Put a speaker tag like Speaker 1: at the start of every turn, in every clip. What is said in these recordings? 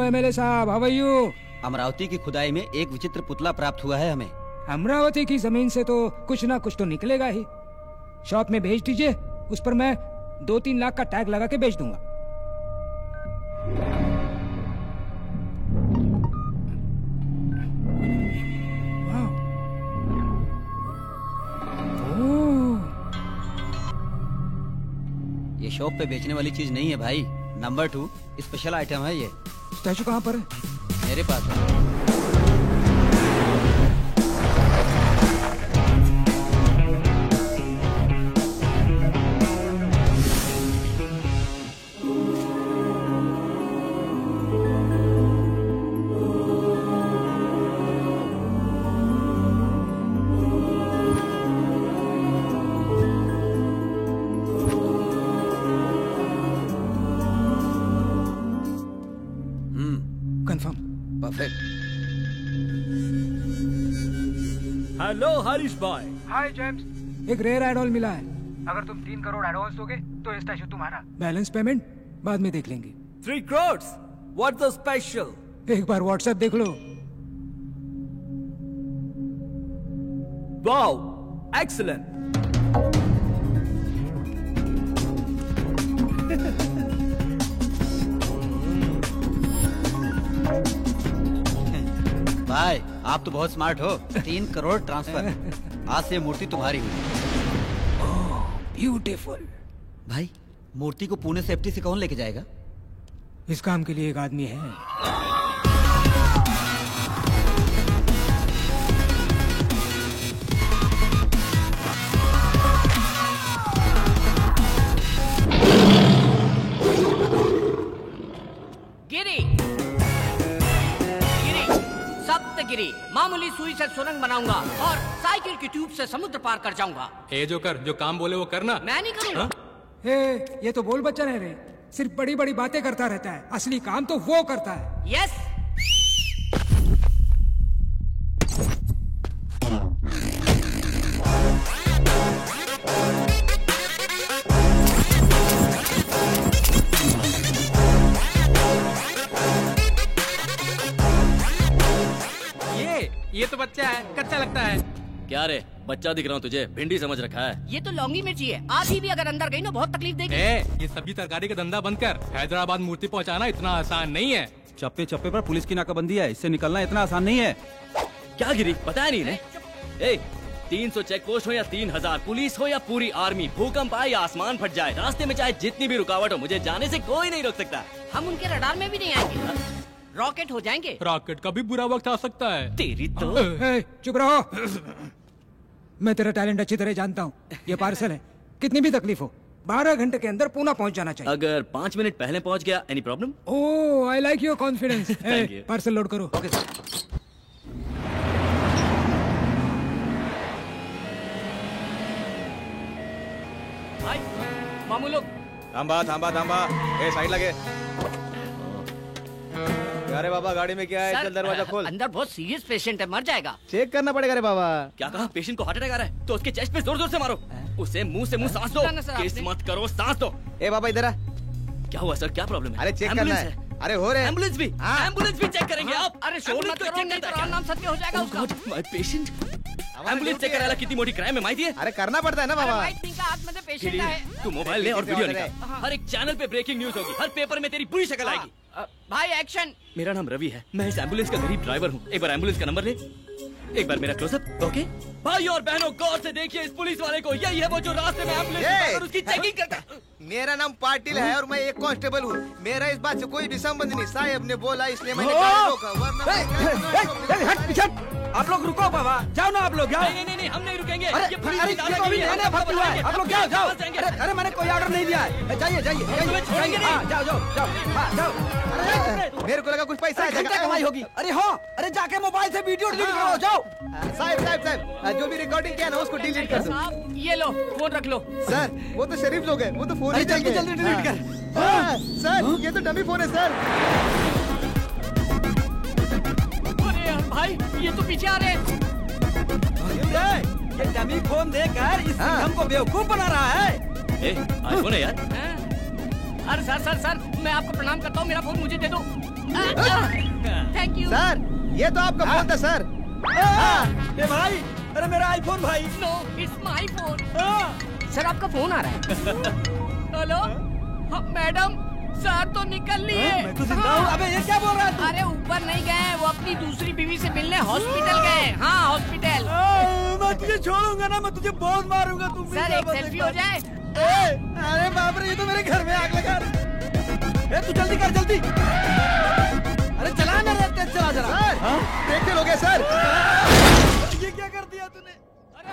Speaker 1: MLA साहब, how are you?
Speaker 2: Amravati की खुदाई में एक विचित्र पुतला प्राप्त हुआ है हमें।
Speaker 1: अमरावती की जमीन से तो कुछ ना कुछ तो निकलेगा ही। शॉप में भेज दीजिए, उस पर मैं 2-3 लाख का टैग लगा के बेच दूंगा।
Speaker 2: ये शॉप पे बेचने वाली चीज नहीं है भाई। नंबर 2 स्पेशल आइटम है ये।
Speaker 1: स्टैचू कहाँ पर है?
Speaker 2: मेरे पास है।
Speaker 3: हेलो हरीश भाई।
Speaker 1: हाय जेम्स, एक रेयर एडॉल मिला है। अगर तुम 3 करोड़ एडवांस दोगे तो ये स्टैचू तुम्हारा। बैलेंस पेमेंट बाद में देख लेंगे।
Speaker 3: 3 crores? What's the special?
Speaker 1: एक बार व्हाट्सएप देख लो।
Speaker 3: Wow, excellent.
Speaker 2: भाई आप तो बहुत स्मार्ट हो। 3 करोड़ ट्रांसफर। आज से मूर्ति तुम्हारी हुई।
Speaker 1: ब्यूटीफुल।
Speaker 2: भाई मूर्ति को पुणे से एफटी से कौन लेके जाएगा?
Speaker 1: इस काम के लिए एक आदमी है।
Speaker 4: गिरी मामूली सुई से सुरंग बनाऊंगा और साइकिल की ट्यूब से समुद्र पार कर जाऊंगा।
Speaker 5: ए जोकर, जो काम बोले वो करना।
Speaker 4: मैं नहीं करूंगा।
Speaker 1: ये तो बोल बच्चा है रे, सिर्फ बड़ी बड़ी बातें करता रहता है, असली काम तो वो करता है।
Speaker 4: यस।
Speaker 5: ये तो बच्चा है, कच्चा लगता है।
Speaker 6: क्या रे, बच्चा दिख रहा हूँ तुझे? भिंडी समझ रखा है।
Speaker 4: ये तो लौंगी मिर्ची है, आधी भी अगर अंदर गई ना बहुत तकलीफ देगी।
Speaker 5: ये सब्जी तरकारी का धंधा बंद कर। हैदराबाद मूर्ति पहुँचाना इतना आसान नहीं है।
Speaker 7: चप्पे चप्पे पर पुलिस की नाकाबंदी है, इससे निकलना इतना आसान नहीं है।
Speaker 6: क्या गिरी, पता नहीं ने? 300 चेक पोस्ट हो या 3000 पुलिस हो या पूरी आर्मी, भूकंप आए या आसमान फट जाए, रास्ते में चाहे जितनी भी रुकावट हो, मुझे जाने से कोई नहीं रोक सकता।
Speaker 4: हम उनके रडार में भी नहीं आएंगे, रॉकेट हो जाएंगे।
Speaker 5: रॉकेट का भी बुरा वक्त आ सकता है।
Speaker 6: तेरी तो।
Speaker 1: चुप रहो। मैं तेरा टैलेंट अच्छी तरह जानता हूँ। ये पार्सल है, कितनी भी तकलीफ हो 12 घंटे के अंदर पुणे पहुँच जाना चाहिए।
Speaker 6: अगर 5 मिनट पहले पहुँच गया, any problem?
Speaker 1: Oh, I like your confidence. Parcel load करो।
Speaker 2: Okay sir.
Speaker 4: भाई मामू लोग।
Speaker 7: थांबा थांबा थांबा, साइड लगे। अरे बाबा, गाड़ी में क्या है? चल दरवाजा खोल।
Speaker 4: अंदर बहुत सीरियस पेशेंट है, मर जाएगा।
Speaker 7: चेक करना पड़ेगा रे बाबा।
Speaker 6: क्या कहा? पेशेंट को हार्ट अटैक आ रहा है तो उसके चेस्ट पे जोर जोर से मारो। उसे मुंह से मुंह सांस दो। केस मत करो, सांस दो।
Speaker 7: ए बाबा इधर आ।
Speaker 6: क्या हुआ सर, क्या प्रॉब्लम है?
Speaker 7: अरे चेक करना है। अरे हो रहे।
Speaker 6: एम्बुलेंस भी? एम्बुलेंस भी चेक करेंगे आप?
Speaker 4: अरे शोर मत करो, नहीं तो नाम सत्य हो जाएगा उसका।
Speaker 6: My patient. एम्बुलेंस चेक करायला किती मोठी क्राइम है माहिती है?
Speaker 7: अरे करना पड़ता है ना बाबा।
Speaker 4: आतमध्ये पेशेंट आहे।
Speaker 6: तू मोबाइल ले और वीडियो निकाल। हर एक चैनल पे ब्रेकिंग न्यूज होगी, हर पेपर में तेरी बुरी शक्ल आएगी।
Speaker 4: भाई एक्शन।
Speaker 6: मेरा नाम रवि है, मैं इस एम्बुलेंस का गरीब ड्राइवर हूँ। एक बार एम्बुलेंस का नंबर ले, एक बार मेरा क्लोजअप। ओके भाई और बहनों, गौर से देखिए इस पुलिस वाले को। यही है वो जो रास्ते में एम्बुलेंस उसकी चेकिंग करता है।
Speaker 7: मेरा नाम पाटिल है और मैं एक कांस्टेबल हूँ। मेरा इस बात से कोई भी संबंध नहीं। साहब ने बोला इसलिए मैंने रोका, वरना आप लोग रुको बाबा, जाओ ना आप लोग।
Speaker 6: नहीं, हम नहीं रुकेंगे।
Speaker 7: ये पुलिस की दादागिरी है। आप लोग जाओ। अरे मैंने कोई ऑर्डर नहीं दिया है। जाइए। जाओ। मेरे को लगा कुछ पैसा कमाई होगी। अरे हाँ, अरे जाके मोबाइल से वीडियो डिलीट करो, जाओ। साहब, जो भी रिकॉर्डिंग किया ना उसको डिलीट कर दो।
Speaker 4: ये लो, फोन रख लो।
Speaker 7: सर, वो तो शरीफ लोग हैं, वो तो फोन जल्दी डिलीट कर। सर, ये तो डमी फोन है सर।
Speaker 4: भाई ये तो पीछे आ रहे हैं।
Speaker 7: ये डमी फोन देकर इस हमको बेवकूफ बना रहा है।
Speaker 6: आईफोन है यार।
Speaker 4: अरे सर, मैं आपको प्रणाम करता हूँ, मेरा फोन मुझे दे दो। थैंक यू
Speaker 7: सर ये तो आपका फोन था सर।
Speaker 3: ए भाई, अरे मेरा आईफोन भाई।
Speaker 4: No it's my phone. Sir आपका फोन आ रहा है। हेलो मैडम, सर तो निकल लिए।
Speaker 3: मैं तो जिंदा हूँ। अबे ये क्या बोल रहा है तू?
Speaker 4: अरे ऊपर नहीं गए, वो अपनी दूसरी बीवी से मिलने हॉस्पिटल गए। हाँ हॉस्पिटल।
Speaker 3: मैं तुझे छोड़ूंगा ना, मैं तुझे बहुत मारूंगा। तुम
Speaker 4: सर एक सेल्फी हो जाए।
Speaker 7: अरे बाप रे, ये तो मेरे घर में आग लगा।
Speaker 3: तू जल्दी कर जल्दी।
Speaker 7: अरे चला ना रे, तेज चला जरा। ब्रेक फेल हो गया सर।
Speaker 3: ये क्या कर दिया तूने?
Speaker 4: अरे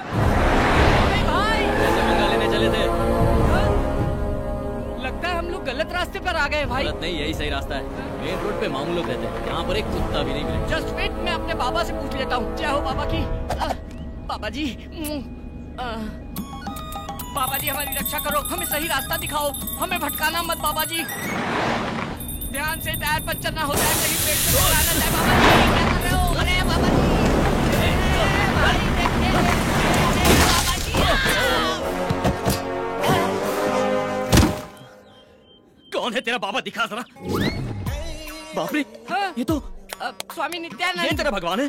Speaker 4: भाई
Speaker 6: कैसे मंगा लेने चले थे?
Speaker 4: लगता है हम लोग गलत रास्ते पर आ गए भाई।
Speaker 6: गलत नहीं, यही सही रास्ता है। मेन रोड पे मामूल लोग रहते हैं, यहाँ पर एक कुत्ता भी नहीं मिले।
Speaker 4: जस्ट वेट, मैं अपने बाबा से पूछ लेता हूँ। जय हो बाबा की। बाबा जी बाबा जी हमारी रक्षा करो, हमें सही रास्ता दिखाओ, हमें भटकाना मत बाबा जी। ध्यान से, टायर पंचर ना हो जाए, कहीं पेट से टकरा ना जाए। बाबा जी क्या कर रहे हो? अरे बाबा जी, भाई देखिए, बाबा जी।
Speaker 6: कौन है तेरा बाबा, दिखा जरा। बाप रे,
Speaker 4: हाँ?
Speaker 6: ये तो
Speaker 4: स्वामी
Speaker 6: ये
Speaker 4: नित्यानंद।
Speaker 6: तेरा भगवान है।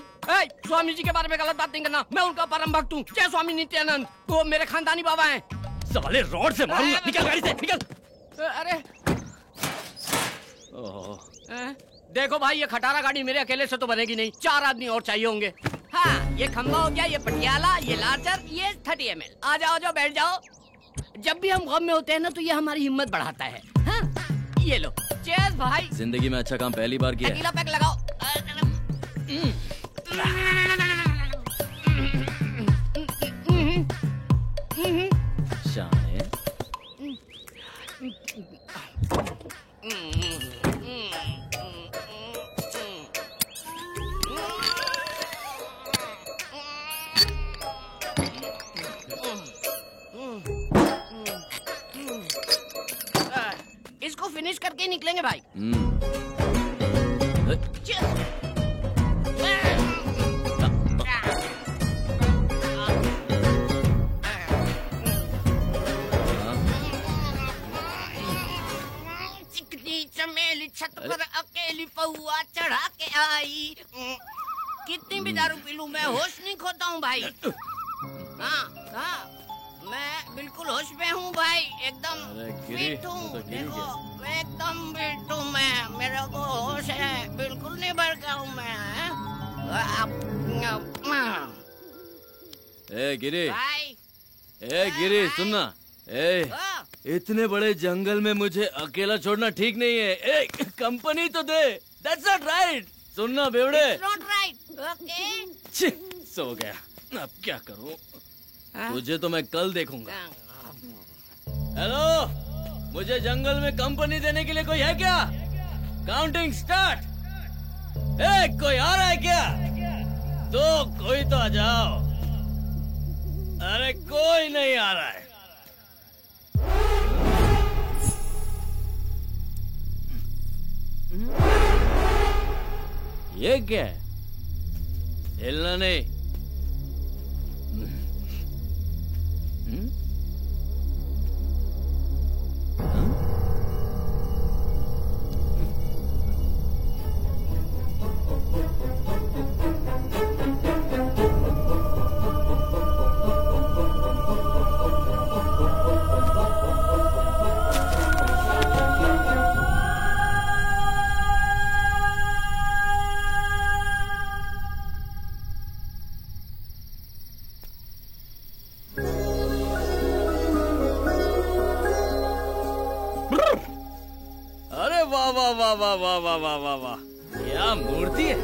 Speaker 4: स्वामी जी के बारे में गलत बात नहीं करना, मैं उनका परम भक्त हूँ। जय स्वामी नित्यानंद, वो मेरे खानदानी बाबा हैं।
Speaker 6: साले रॉड से मारूंगा, निकल गाड़ी से, निकल।
Speaker 4: अरे
Speaker 6: ओह,
Speaker 4: देखो भाई, ये खटारा गाड़ी मेरे अकेले से तो बनेगी नहीं, 4 आदमी और चाहिए होंगे। हाँ ये खंबा हो गया, ये पटियाला, ये लार्जर, ये 30 ml। आ जाओ बैठ जाओ। जब भी हम गम में होते हैं ना, तो ये हमारी हिम्मत बढ़ाता है। हाँ? ये लो, चेयर्स भाई।
Speaker 6: जिंदगी में अच्छा काम पहली बार किया है।
Speaker 4: अकेला पैक लगाओ।
Speaker 6: शान है।
Speaker 4: इसको फिनिश करके निकलेंगे भाई। चिकनी चमेली छत पर अकेली पहुआ चढ़ा के आई। कितनी भी दारू पी लूं मैं होश नहीं खोता हूँ भाई। हाँ हाँ मैं बिल्कुल होश में हूँ भाई, एकदम फिट हूँ। देखो एकदम फिट हूँ मैं, मेरे को होश है, बिल्कुल नहीं भर गया हूँ मैं।
Speaker 6: ए गिरी,
Speaker 4: भाई
Speaker 6: ए गिरी सुनना। ए इतने बड़े जंगल में मुझे अकेला छोड़ना ठीक नहीं है। ए कंपनी तो दे। That's not right। सुनना बेवड़े।
Speaker 4: It's not right। Okay।
Speaker 6: छी, सो गया, अब क्या करूं? तुझे तो मैं कल देखूंगा। हेलो, मुझे जंगल में कंपनी देने के लिए कोई है क्या? Counting start. ए कोई आ रहा है क्या? तो कोई तो आ जाओ। अरे कोई नहीं आ रहा है। ये क्या है? हिलना नहीं। अरे वाह वाह वाह वाह वाह वाह वाह वाह वाह, क्या मूर्ति है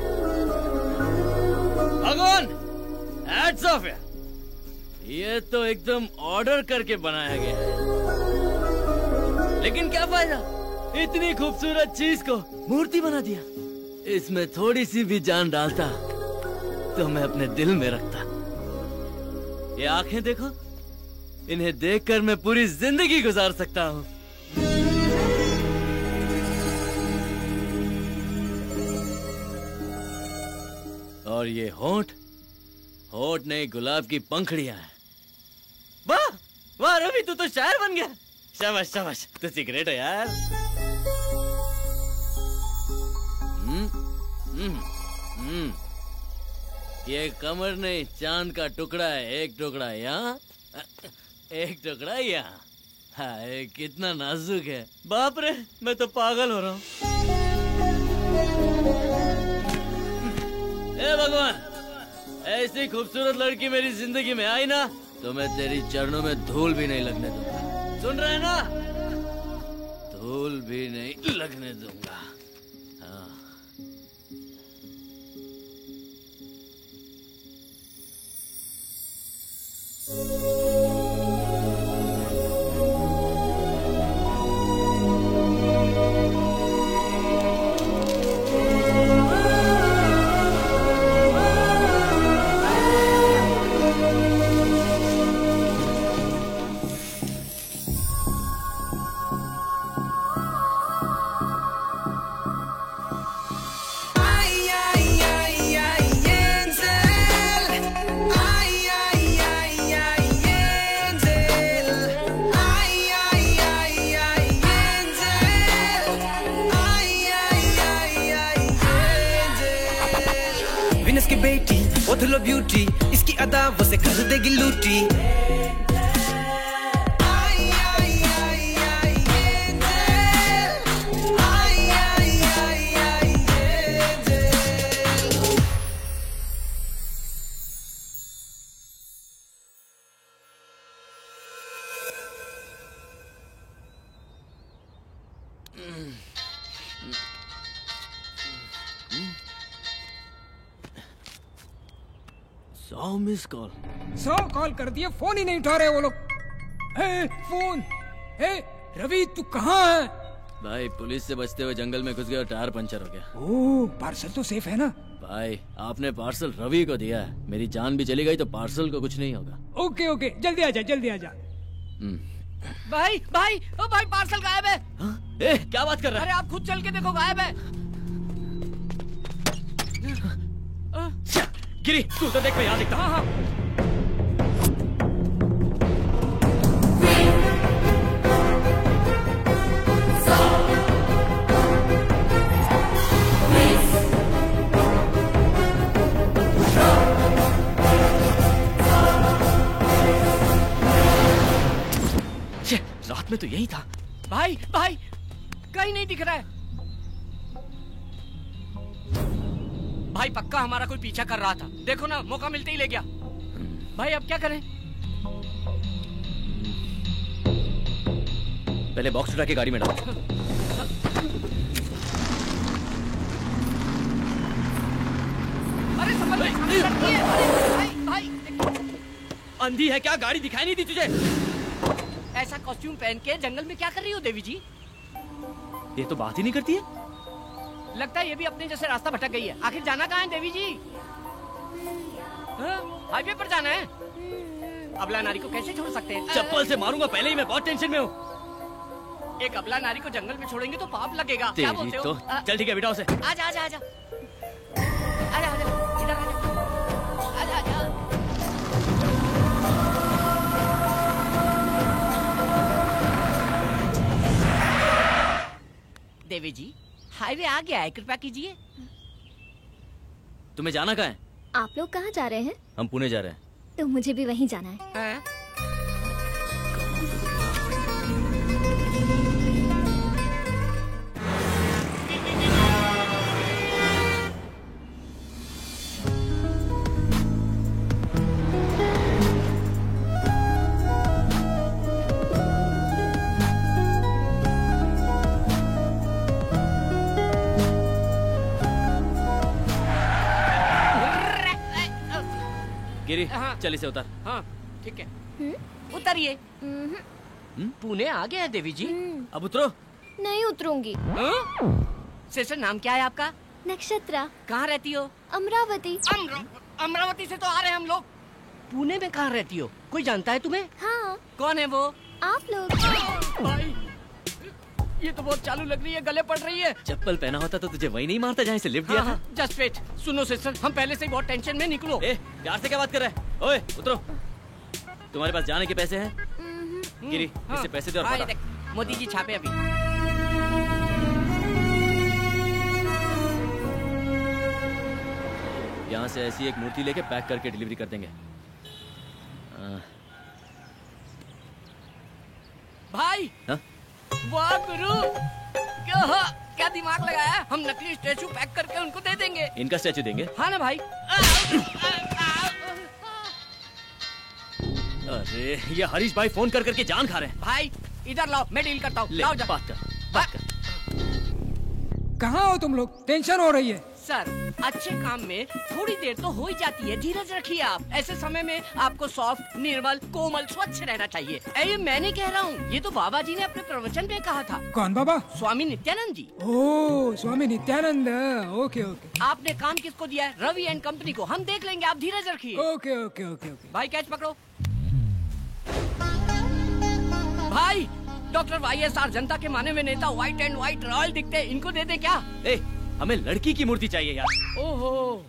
Speaker 6: भगवान। हैट्स ऑफ है, ये तो एकदम ऑर्डर करके बनाया गया है। लेकिन क्या फायदा, इतनी खूबसूरत चीज को मूर्ति बना दिया। इसमें थोड़ी सी भी जान डालता तो मैं अपने दिल में रखता। ये आंखें देखो, इन्हें देखकर मैं पूरी जिंदगी गुजार सकता हूँ। और ये होंठ, होंठ नहीं गुलाब की पंखड़ियां हैं। वाह वाह रवि, तू तो शायर बन गया। शाबाश शाबाश, तू सिगरेट है यार। ये कमर नहीं, चांद का टुकड़ा है। एक टुकड़ा यहाँ, एक टुकड़ा यहाँ। हाय कितना नाजुक है। बाप रे, मैं तो पागल हो रहा हूँ। ए भगवान, ऐसी खूबसूरत लड़की मेरी जिंदगी में आई ना तो मैं तेरी चरणों में धूल भी नहीं लगने दूंगा। सुन रहे हैं ना? धूल भी नहीं लगने दूंगा। हाँ।
Speaker 8: की बेटी ओथलो ब्यूटी, इसकी अदा वो से कर देगी लूटी।
Speaker 6: मिस कॉल
Speaker 1: 100 कॉल कर दिए, फोन ही नहीं उठा रहे वो लोग। फोन। रवि तू कहाँ है?
Speaker 6: भाई पुलिस से बचते हुए जंगल में घुस गया और टायर पंचर हो गया।
Speaker 1: ओह, पार्सल तो सेफ है ना?
Speaker 6: भाई आपने पार्सल रवि को दिया है, मेरी जान भी चली गई तो पार्सल को कुछ नहीं होगा।
Speaker 1: ओके ओके, जल्दी आजा जल्दी आजा।
Speaker 4: भाई भाई ओ भाई, पार्सल गायब है।
Speaker 6: क्या बात कर रहा है?
Speaker 4: अरे आप खुद चल के देखो, गायब है।
Speaker 6: गिरी तू तो देख, मैं यहाँ देखता।
Speaker 1: हाँ।
Speaker 6: रात में तो यही था।
Speaker 4: भाई भाई कहीं नहीं दिख रहा है। भाई पक्का हमारा कोई पीछा कर रहा था, देखो ना, मौका मिलते ही ले गया। भाई अब क्या करें?
Speaker 6: पहले बॉक्स उठा के गाड़ी में डालो।
Speaker 4: अरे संभल भाई, भाई भाई
Speaker 6: अंधी है क्या? गाड़ी दिखाई नहीं दी तुझे?
Speaker 4: ऐसा कॉस्ट्यूम पहन के जंगल में क्या कर रही हो देवी जी?
Speaker 6: ये तो बात ही नहीं करती है।
Speaker 4: लगता है ये भी अपने जैसे रास्ता भटक गई है। आखिर जाना कहाँ है देवी जी? हाईवे पर जाना है। अबला नारी को कैसे छोड़ सकते हैं?
Speaker 6: चप्पल से मारूंगा, पहले ही मैं बहुत टेंशन में हूँ।
Speaker 4: एक अबला नारी को जंगल में छोड़ेंगे तो पाप लगेगा। क्या बोलते हो?
Speaker 6: तो चल ठीक है, बिठाओ उसे।
Speaker 4: आजा आजा आजा आजा आजा, इधर आजा आजा आजा। देवी जी हाईवे आ गया है, कृपया कीजिए।
Speaker 6: तुम्हें जाना कहाँ है?
Speaker 9: आप लोग कहाँ जा रहे हैं?
Speaker 6: हम पुणे जा रहे हैं।
Speaker 9: तो मुझे भी वहीं जाना है।
Speaker 6: गिरी चल इसे उतार।
Speaker 4: हाँ ठीक है, उतरिए। पुणे आ गया है देवी जी।
Speaker 6: अब उतरो।
Speaker 9: नहीं उतरूंगी।
Speaker 4: सिस्टर नाम क्या है आपका?
Speaker 9: नक्षत्रा।
Speaker 4: कहाँ रहती हो?
Speaker 9: अमरावती।
Speaker 4: अमरावती से तो आ रहे हैं हम लोग। पुणे में कहाँ रहती हो? कोई जानता है तुम्हें?
Speaker 9: हाँ।
Speaker 4: कौन है वो?
Speaker 9: आप लोग।
Speaker 4: भाई ये तो बहुत चालू लग रही है, गले पड़ रही है।
Speaker 6: चप्पल पहना होता तो तुझे वही नहीं मारता जहाँ से लिफ्ट दिया था।
Speaker 4: Just wait. सुनो सिस्टर, हम पहले से ही बहुत टेंशन में, निकलो।
Speaker 6: प्यार से क्या बात कर रहा है? ओए उतरो। तुम्हारे पास जाने के पैसे हैं? गिरी इससे पैसे दे और बता।
Speaker 4: मोदी जी छापे अभी।
Speaker 6: यहाँ से ऐसी एक मूर्ति लेके पैक करके डिलीवरी कर देंगे।
Speaker 4: भाई
Speaker 6: हाँ?
Speaker 4: वाह गुरु, क्या दिमाग लगाया है? हम नकली स्टैचू पैक करके उनको दे देंगे।
Speaker 6: इनका स्टैचू देंगे?
Speaker 4: हाँ ना भाई।
Speaker 6: अरे ये हरीश भाई फोन कर करके जान खा रहे हैं।
Speaker 4: भाई इधर लाओ, मैं डील करता हूँ।
Speaker 6: ले,
Speaker 4: लाओ
Speaker 6: बात कर।
Speaker 1: कहाँ हो तुम लोग? टेंशन हो रही है।
Speaker 4: सर, अच्छे काम में थोड़ी देर तो हो ही जाती है, धीरज रखिए आप। ऐसे समय में आपको सॉफ्ट, निर्मल, कोमल, स्वच्छ रहना चाहिए। ये मैंने कह रहा हूँ, ये तो बाबा जी ने अपने प्रवचन में कहा था।
Speaker 1: कौन बाबा?
Speaker 4: Swami Nityanand ji.
Speaker 1: Oh, Swami Nityanand. Okay okay.
Speaker 4: आपने काम किसको दिया है? रवि एंड कंपनी को। हम देख लेंगे, आप धीरज रखिए।
Speaker 1: Okay okay okay okay.
Speaker 4: भाई कैच पकड़ो। भाई डॉक्टर YSR, जनता के माने हुए नेता, व्हाइट एंड व्हाइट रॉयल दिखते हैं, इनको दे दे क्या?
Speaker 6: हमें लड़की की मूर्ति चाहिए यार।
Speaker 4: ओहो,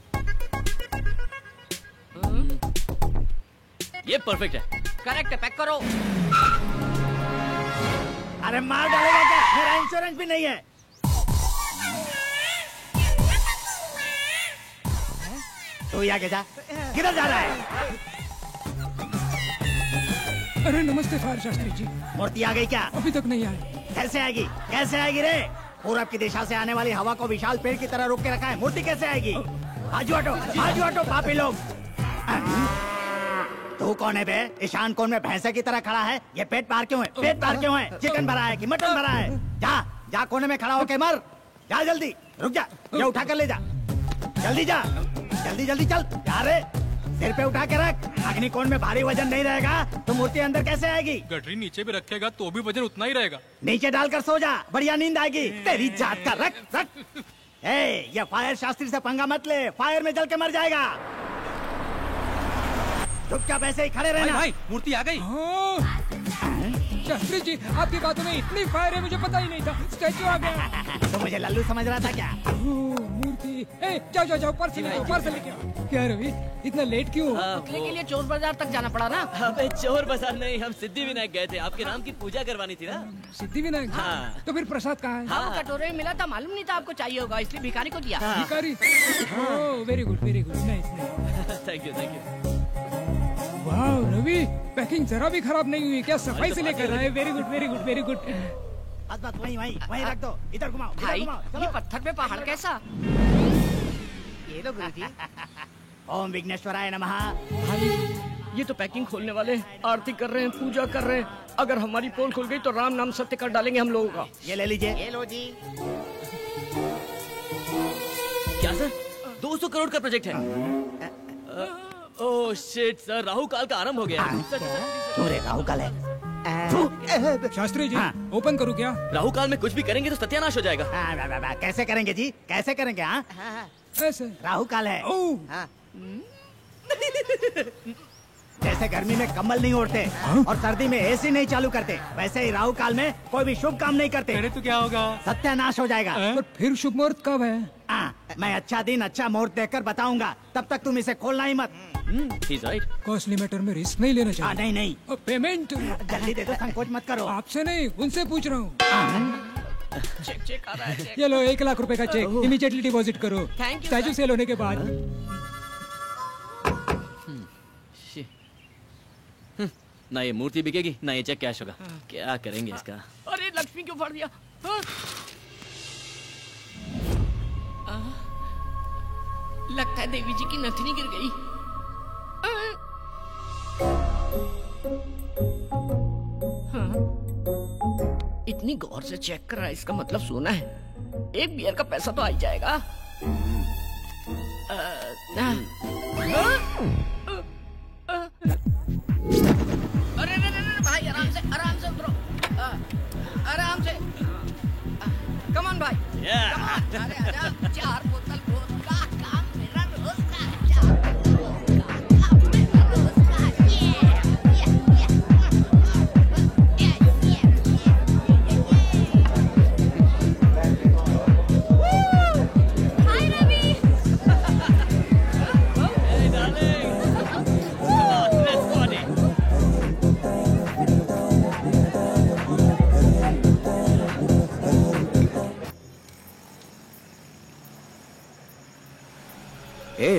Speaker 6: ये परफेक्ट है।
Speaker 4: करेक्ट है, पैक करो।
Speaker 3: अरे मार डालेगा क्या? मेरा इंश्योरेंस भी नहीं है। तू यहाँ के जा, किधर जा रहा है?
Speaker 1: अरे नमस्ते फायर शास्त्री जी।
Speaker 3: मूर्ति आ गई क्या?
Speaker 1: अभी तक नहीं आई।
Speaker 3: कैसे आएगी? कैसे आएगी रे? पूरब की दिशा से आने वाली हवा को विशाल पेड़ की तरह रोक के रखा है, मूर्ति कैसे आएगी? आजू हटो पापी लोग। तू कौन है बे? ईशान कोण में भैंसे की तरह खड़ा है। ये पेट पार क्यों है? पेट पार क्यों है? चिकन भरा है कि मटन भरा है? जा कोने में खड़ा होके मर। जा जल्दी, रुक जा, ये उठा कर ले जा। जल्दी जा, जल्दी चल। जा रे, सिर पे उठा के रख। अग्निकोण में भारी वजन नहीं रहेगा तो मूर्ति अंदर कैसे आएगी?
Speaker 5: गठरी नीचे भी रखेगा तो भी वजन उतना ही रहेगा।
Speaker 3: नीचे डालकर सो जा, बढ़िया नींद आएगी। तेरी जात का रख। ये फायर शास्त्री से पंगा मत ले, फायर में जल के मर जाएगा। चुपचाप ऐसे ही खड़े रहना।
Speaker 2: भाई मूर्ति आ गई।
Speaker 1: शास्त्री जी, आपकी बातों में इतनी फायर है, मुझे पता ही नहीं था। स्टैचू आ गया।
Speaker 3: तो मुझे लल्लू समझ रहा था क्या?
Speaker 1: मूर्ति। जाओ पर्स लेके आओ। क्या रवि, इतना लेट क्यों?
Speaker 4: पुतले के लिए चोर बाजार तक जाना पड़ा ना?
Speaker 6: अबे चोर बाजार नहीं, हम सिद्धि विनायक गए थे, आपके नाम की पूजा करवानी थी ना।
Speaker 1: सिद्धि विनायक?
Speaker 6: हाँ।
Speaker 1: तो फिर प्रसाद कहाँ है?
Speaker 4: हाँ, कटोरे में मिला था, मालूम नहीं था आपको चाहिए होगा, इसलिए भिखारी को दिया।
Speaker 1: भिखारी? Very good nice.
Speaker 6: Thank you.
Speaker 1: वाह रवि, पैकिंग जरा भी खराब नहीं हुई। क्या सफाई से लेकर रहा है। Very good.
Speaker 3: बस वहीं रख दो। इधर घुमाओ।
Speaker 4: भाई ये पत्थर पे पहाड़ कैसा? ये लो गुरुजी।
Speaker 3: ओम विघ्नेश्वराय नमः।
Speaker 4: भाई ये तो पैकिंग खोलने वाले आरती कर रहे हैं, पूजा कर रहे हैं। अगर हमारी पोल खुल गई तो राम नाम सत्य कर डालेंगे हम लोगों का।
Speaker 3: ये ले लीजिए।
Speaker 4: ये लो जी।
Speaker 6: क्या सर, 200 करोड़ का प्रोजेक्ट है? ओह शिट सर, राहु काल का आरंभ हो गया।
Speaker 3: राहु काल है।
Speaker 1: शास्त्री जी, ओपन करूँ क्या?
Speaker 6: राहु काल में कुछ भी करेंगे तो सत्यानाश हो जाएगा।
Speaker 3: कैसे करेंगे जी? कैसे करेंगे?
Speaker 1: ऐसे
Speaker 3: राहु काल है।
Speaker 1: ओह।
Speaker 3: जैसे गर्मी में कंबल नहीं ओढ़ते और सर्दी में एसी नहीं चालू करते, वैसे ही राहु काल में कोई भी शुभ काम नहीं करते।
Speaker 5: अरे तो क्या होगा?
Speaker 3: सत्यानाश हो जाएगा।
Speaker 1: पर फिर शुभ मुहूर्त कब है?
Speaker 3: मैं अच्छा दिन अच्छा मुहूर्त देखकर बताऊंगा, तब तक तुम इसे खोलना ही मत।
Speaker 6: He's right.
Speaker 1: कॉस्टली मैटर में रिस्क नहीं लेना चाहिए।
Speaker 3: नहीं।
Speaker 1: पेमेंट
Speaker 3: जल्दी दे दो, संकोच मत करो।
Speaker 1: आपसे नहीं, उनसे पूछ रहा हूँ।
Speaker 4: चेक आ रहा है।
Speaker 1: ये लो 1 लाख रुपए का चेक, इमीडिएटली डिपॉजिट करो।
Speaker 4: Thank you,
Speaker 1: स्टैचू सेल होने के बाद।
Speaker 6: ना ये मूर्ति बिकेगी ना ये चेक कैश होगा। क्या करेंगे इसका?
Speaker 4: अरे लक्ष्मी क्यों फाड़ दिया? लगता है देवी जी की नथनी गिर गई। इतनी गौर से चेक कर रहा है, इसका मतलब सोना है। एक बियर का पैसा तो आ ही जाएगा। अरे भाई आराम से उतरो। आराम से। कम ऑन भाई। अरे आजा। 4 बोतल वोडका का मेरा रोज का। 4 बोतल का मेरा रोज का।
Speaker 9: हाय Ravi.
Speaker 6: Hey darling. Come on, let's party.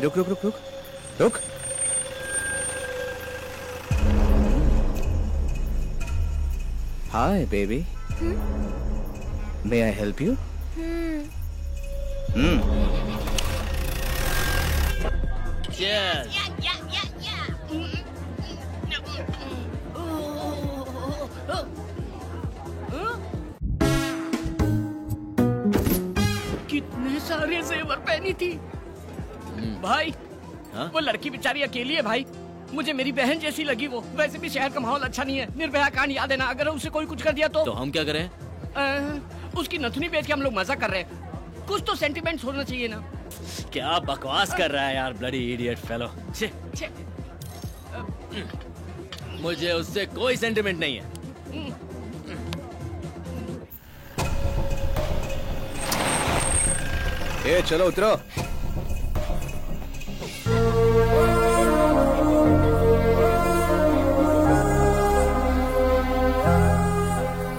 Speaker 7: रुक रुक रुक रुक रुक। Hi baby, may I help you?
Speaker 6: Cheers.
Speaker 4: कितने सारे जेवर पहनी थी भाई।
Speaker 6: हाँ?
Speaker 4: वो लड़की बेचारी अकेली है भाई। मुझे मेरी बहन जैसी लगी वो। वैसे भी शहर का माहौल अच्छा नहीं है। निर्भया कांड याद है ना? अगर उसे कोई कुछ कर दिया तो
Speaker 6: हम क्या करें?
Speaker 4: उसकी नथुनी बेच के हम लोग मजा कर रहे हैं। कुछ तो सेंटिमेंट्स होना चाहिए ना।
Speaker 6: क्या बकवास कर रहा है यार, ब्लडी इडियट फेलो।
Speaker 4: छे।
Speaker 6: मुझे उससे कोई सेंटिमेंट नहीं है।
Speaker 7: ए चलो उतरो।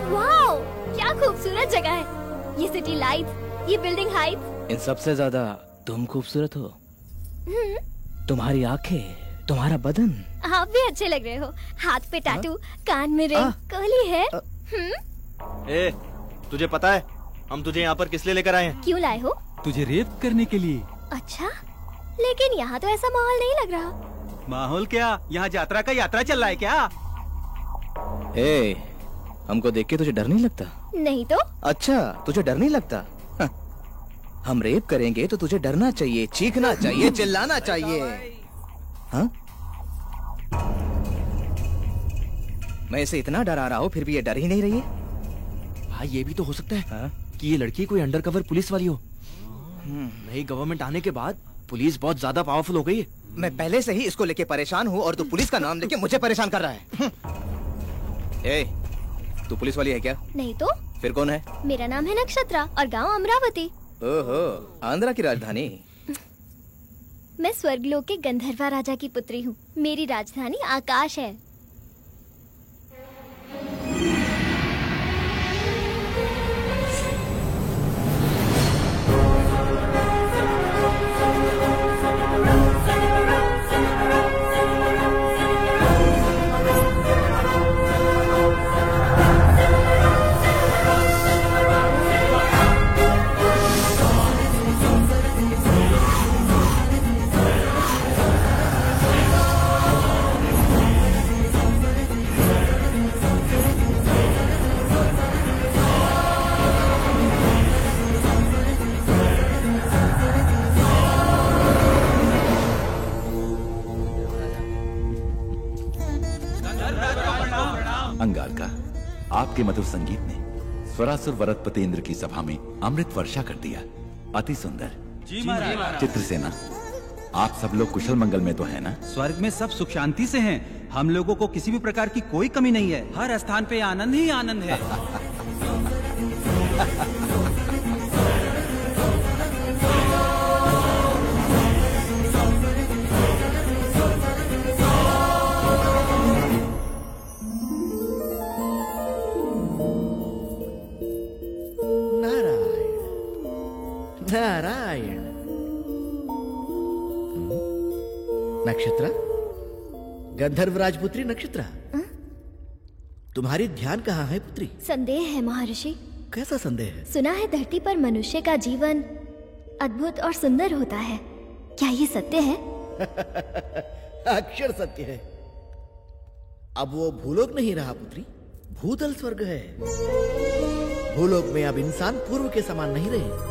Speaker 9: वाओ, क्या खूबसूरत जगह है। ये सिटी लाइट्स, ये बिल्डिंग हाइट्स।
Speaker 6: इन सबसे ज्यादा तुम खूबसूरत हो। तुम्हारी आंखें, तुम्हारा बदन।
Speaker 9: आप भी अच्छे लग रहे हो। हाथ पे टैटू, कान में रिंग, कर्ली है।
Speaker 10: ए, तुझे पता है हम तुझे यहाँ पर किस लिए लेकर आए हैं?
Speaker 9: क्यों लाए हो?
Speaker 10: तुझे रेप करने के लिए।
Speaker 9: अच्छा, लेकिन यहाँ तो ऐसा माहौल नहीं लग रहा।
Speaker 10: माहौल क्या? यहाँ यात्रा चल रहा है क्या?
Speaker 7: ए, हमको देख के तुझे डर नहीं लगता?
Speaker 9: नहीं तो?
Speaker 7: अच्छा, तुझे डर नहीं लगता? हम रेप करेंगे तो तुझे डरना चाहिए, चीखना चाहिए, चिल्लाना चाहिए। हाँ? मैं इसे इतना डरा रहा हूँ फिर भी ये डर ही नहीं रही है।
Speaker 10: भाई ये भी तो हो सकता है कि ये लड़की कोई अंडरकवर पुलिस वाली हो। नई गवर्नमेंट आने के बाद पुलिस बहुत ज्यादा पावरफुल हो गई है।
Speaker 7: मैं पहले से ही इसको लेके परेशान हूँ और तू पुलिस का नाम लेके मुझे परेशान कर रहा है। ए, तू पुलिस वाली है क्या?
Speaker 9: नहीं तो?
Speaker 7: फिर कौन है?
Speaker 9: मेरा नाम है नक्षत्रा और गांव अमरावती।
Speaker 7: ओहो, आंध्रा की राजधानी।
Speaker 9: मैं स्वर्गलोक के गंधर्वा राजा की पुत्री हूँ। मेरी राजधानी आकाश है।
Speaker 11: अंगारका, आपके मधुर संगीत ने स्वरासुर वरदपतेंद्र की सभा में अमृत वर्षा कर दिया। अति सुंदर।
Speaker 12: जी महाराज।
Speaker 11: चित्रसेना, आप सब लोग कुशल मंगल में तो है ना?
Speaker 12: स्वर्ग में सब सुख शांति से हैं। हम लोगों को किसी भी प्रकार की कोई कमी नहीं है। हर स्थान पे आनंद ही आनंद है।
Speaker 13: नारायण। नक्षत्रा, गंधर्व राजपुत्री नक्षत्रा, तुम्हारी ध्यान कहाँ है पुत्री?
Speaker 9: संदेह है महर्षि।
Speaker 13: कैसा संदेह है?
Speaker 9: सुना है धरती पर मनुष्य का जीवन अद्भुत और सुंदर होता है। क्या ये सत्य है?
Speaker 13: अक्षर सत्य है। अब वो भूलोक नहीं रहा पुत्री, भूतल स्वर्ग है। भूलोक में अब इंसान पूर्व के समान नहीं रहे।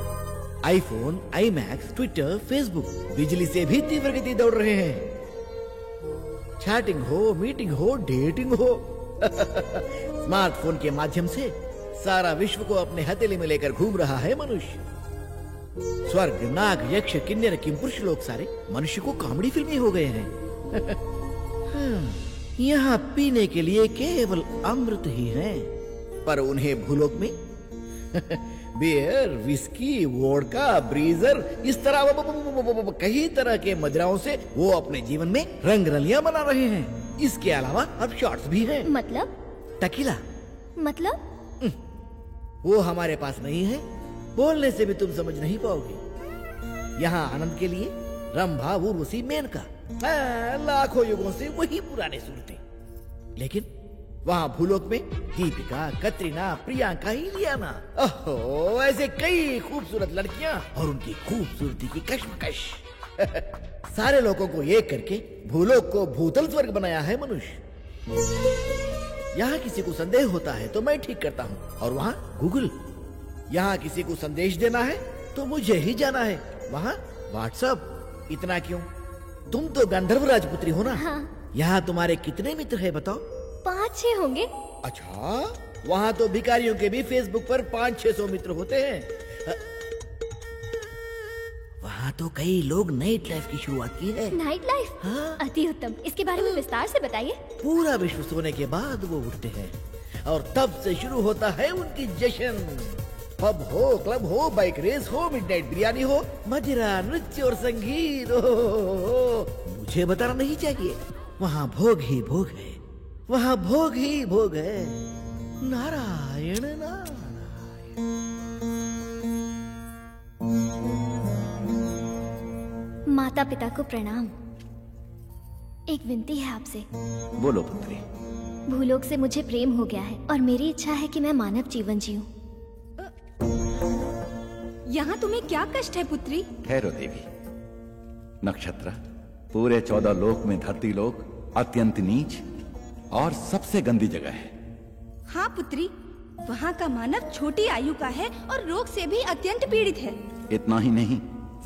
Speaker 13: आईफोन, आईमैक्स, ट्विटर, फेसबुक बिजली से भी तीव्र गति दौड़ रहे हैं। चैटिंग हो, मीटिंग हो, डेटिंग हो, स्मार्टफोन के माध्यम से सारा विश्व को अपने हथेली में लेकर घूम रहा है मनुष्य। स्वर्ग, नाग, यक्ष, किन्नर, किंपुरुष लोग सारे मनुष्य को कॉमेडी फिल्में हो गए हैं। यहाँ पीने के लिए केवल अमृत ही है, पर उन्हें भूलोक में बियर, विस्की, वोडका, ब्रीजर, इस तरह कई तरह के मदिराओं से वो अपने जीवन में रंग रलियां बना रहे हैं। इसके अलावा अब शॉट्स भी हैं।
Speaker 9: मतलब?
Speaker 13: टकीला।
Speaker 9: मतलब?
Speaker 13: वो हमारे पास नहीं है, बोलने से भी तुम समझ नहीं पाओगे। यहाँ आनंद के लिए रंभा, उर्वशी, मेनका, लाखों युगों से वही पुरानी सूरतें। लेकिन वहाँ भूलोक में दीपिका, कतरीना, प्रियंका, इलियाना, ओहो, ऐसे कई खूबसूरत लड़कियां और उनकी खूबसूरती की कश्मकश। सारे लोगों को एक करके भूलोक को भूतल स्वर्ग बनाया है मनुष्य। यहाँ किसी को संदेह होता है तो मैं ठीक करता हूँ, और वहाँ गूगल। यहाँ किसी को संदेश देना है तो मुझे ही जाना है, वहाँ व्हाट्सएप। इतना क्यों? तुम तो गंधर्व राजपुत्री हो ना?
Speaker 9: हाँ।
Speaker 13: यहाँ तुम्हारे कितने मित्र हैं बताओ?
Speaker 9: 5-6 होंगे।
Speaker 13: अच्छा, वहाँ तो भिखारियों के भी फेसबुक पर 500-600 मित्र होते हैं। वहाँ तो कई लोग नाइट लाइफ की शुरुआत की है।
Speaker 9: Night life?
Speaker 13: हाँ।
Speaker 9: अति उत्तम। इसके बारे में विस्तार से बताइए।
Speaker 13: पूरा विश्व सोने के बाद वो उठते हैं और तब से शुरू होता है उनकी जश्न। पब हो, क्लब हो, बाइक रेस हो, मिडनाइट बिरयानी हो, मदिरा, नृत्य और संगीत हो। मुझे बताना नहीं चाहिए, वहाँ भोग ही भोग है, वहाँ भोग ही भोग है। नारायण नारायण।
Speaker 9: माता पिता को प्रणाम। एक विनती है आपसे।
Speaker 11: बोलो पुत्री।
Speaker 9: भूलोक से मुझे प्रेम हो गया है और मेरी इच्छा है कि मैं मानव जीवन जीऊं।
Speaker 14: यहाँ तुम्हें क्या कष्ट है पुत्री?
Speaker 11: ठहरो देवी। नक्षत्र, पूरे 14 लोक में धरती लोक अत्यंत नीच और सबसे गंदी जगह है।
Speaker 14: हाँ पुत्री, वहाँ का मानव छोटी आयु का है और रोग से भी अत्यंत पीड़ित है।
Speaker 11: इतना ही नहीं,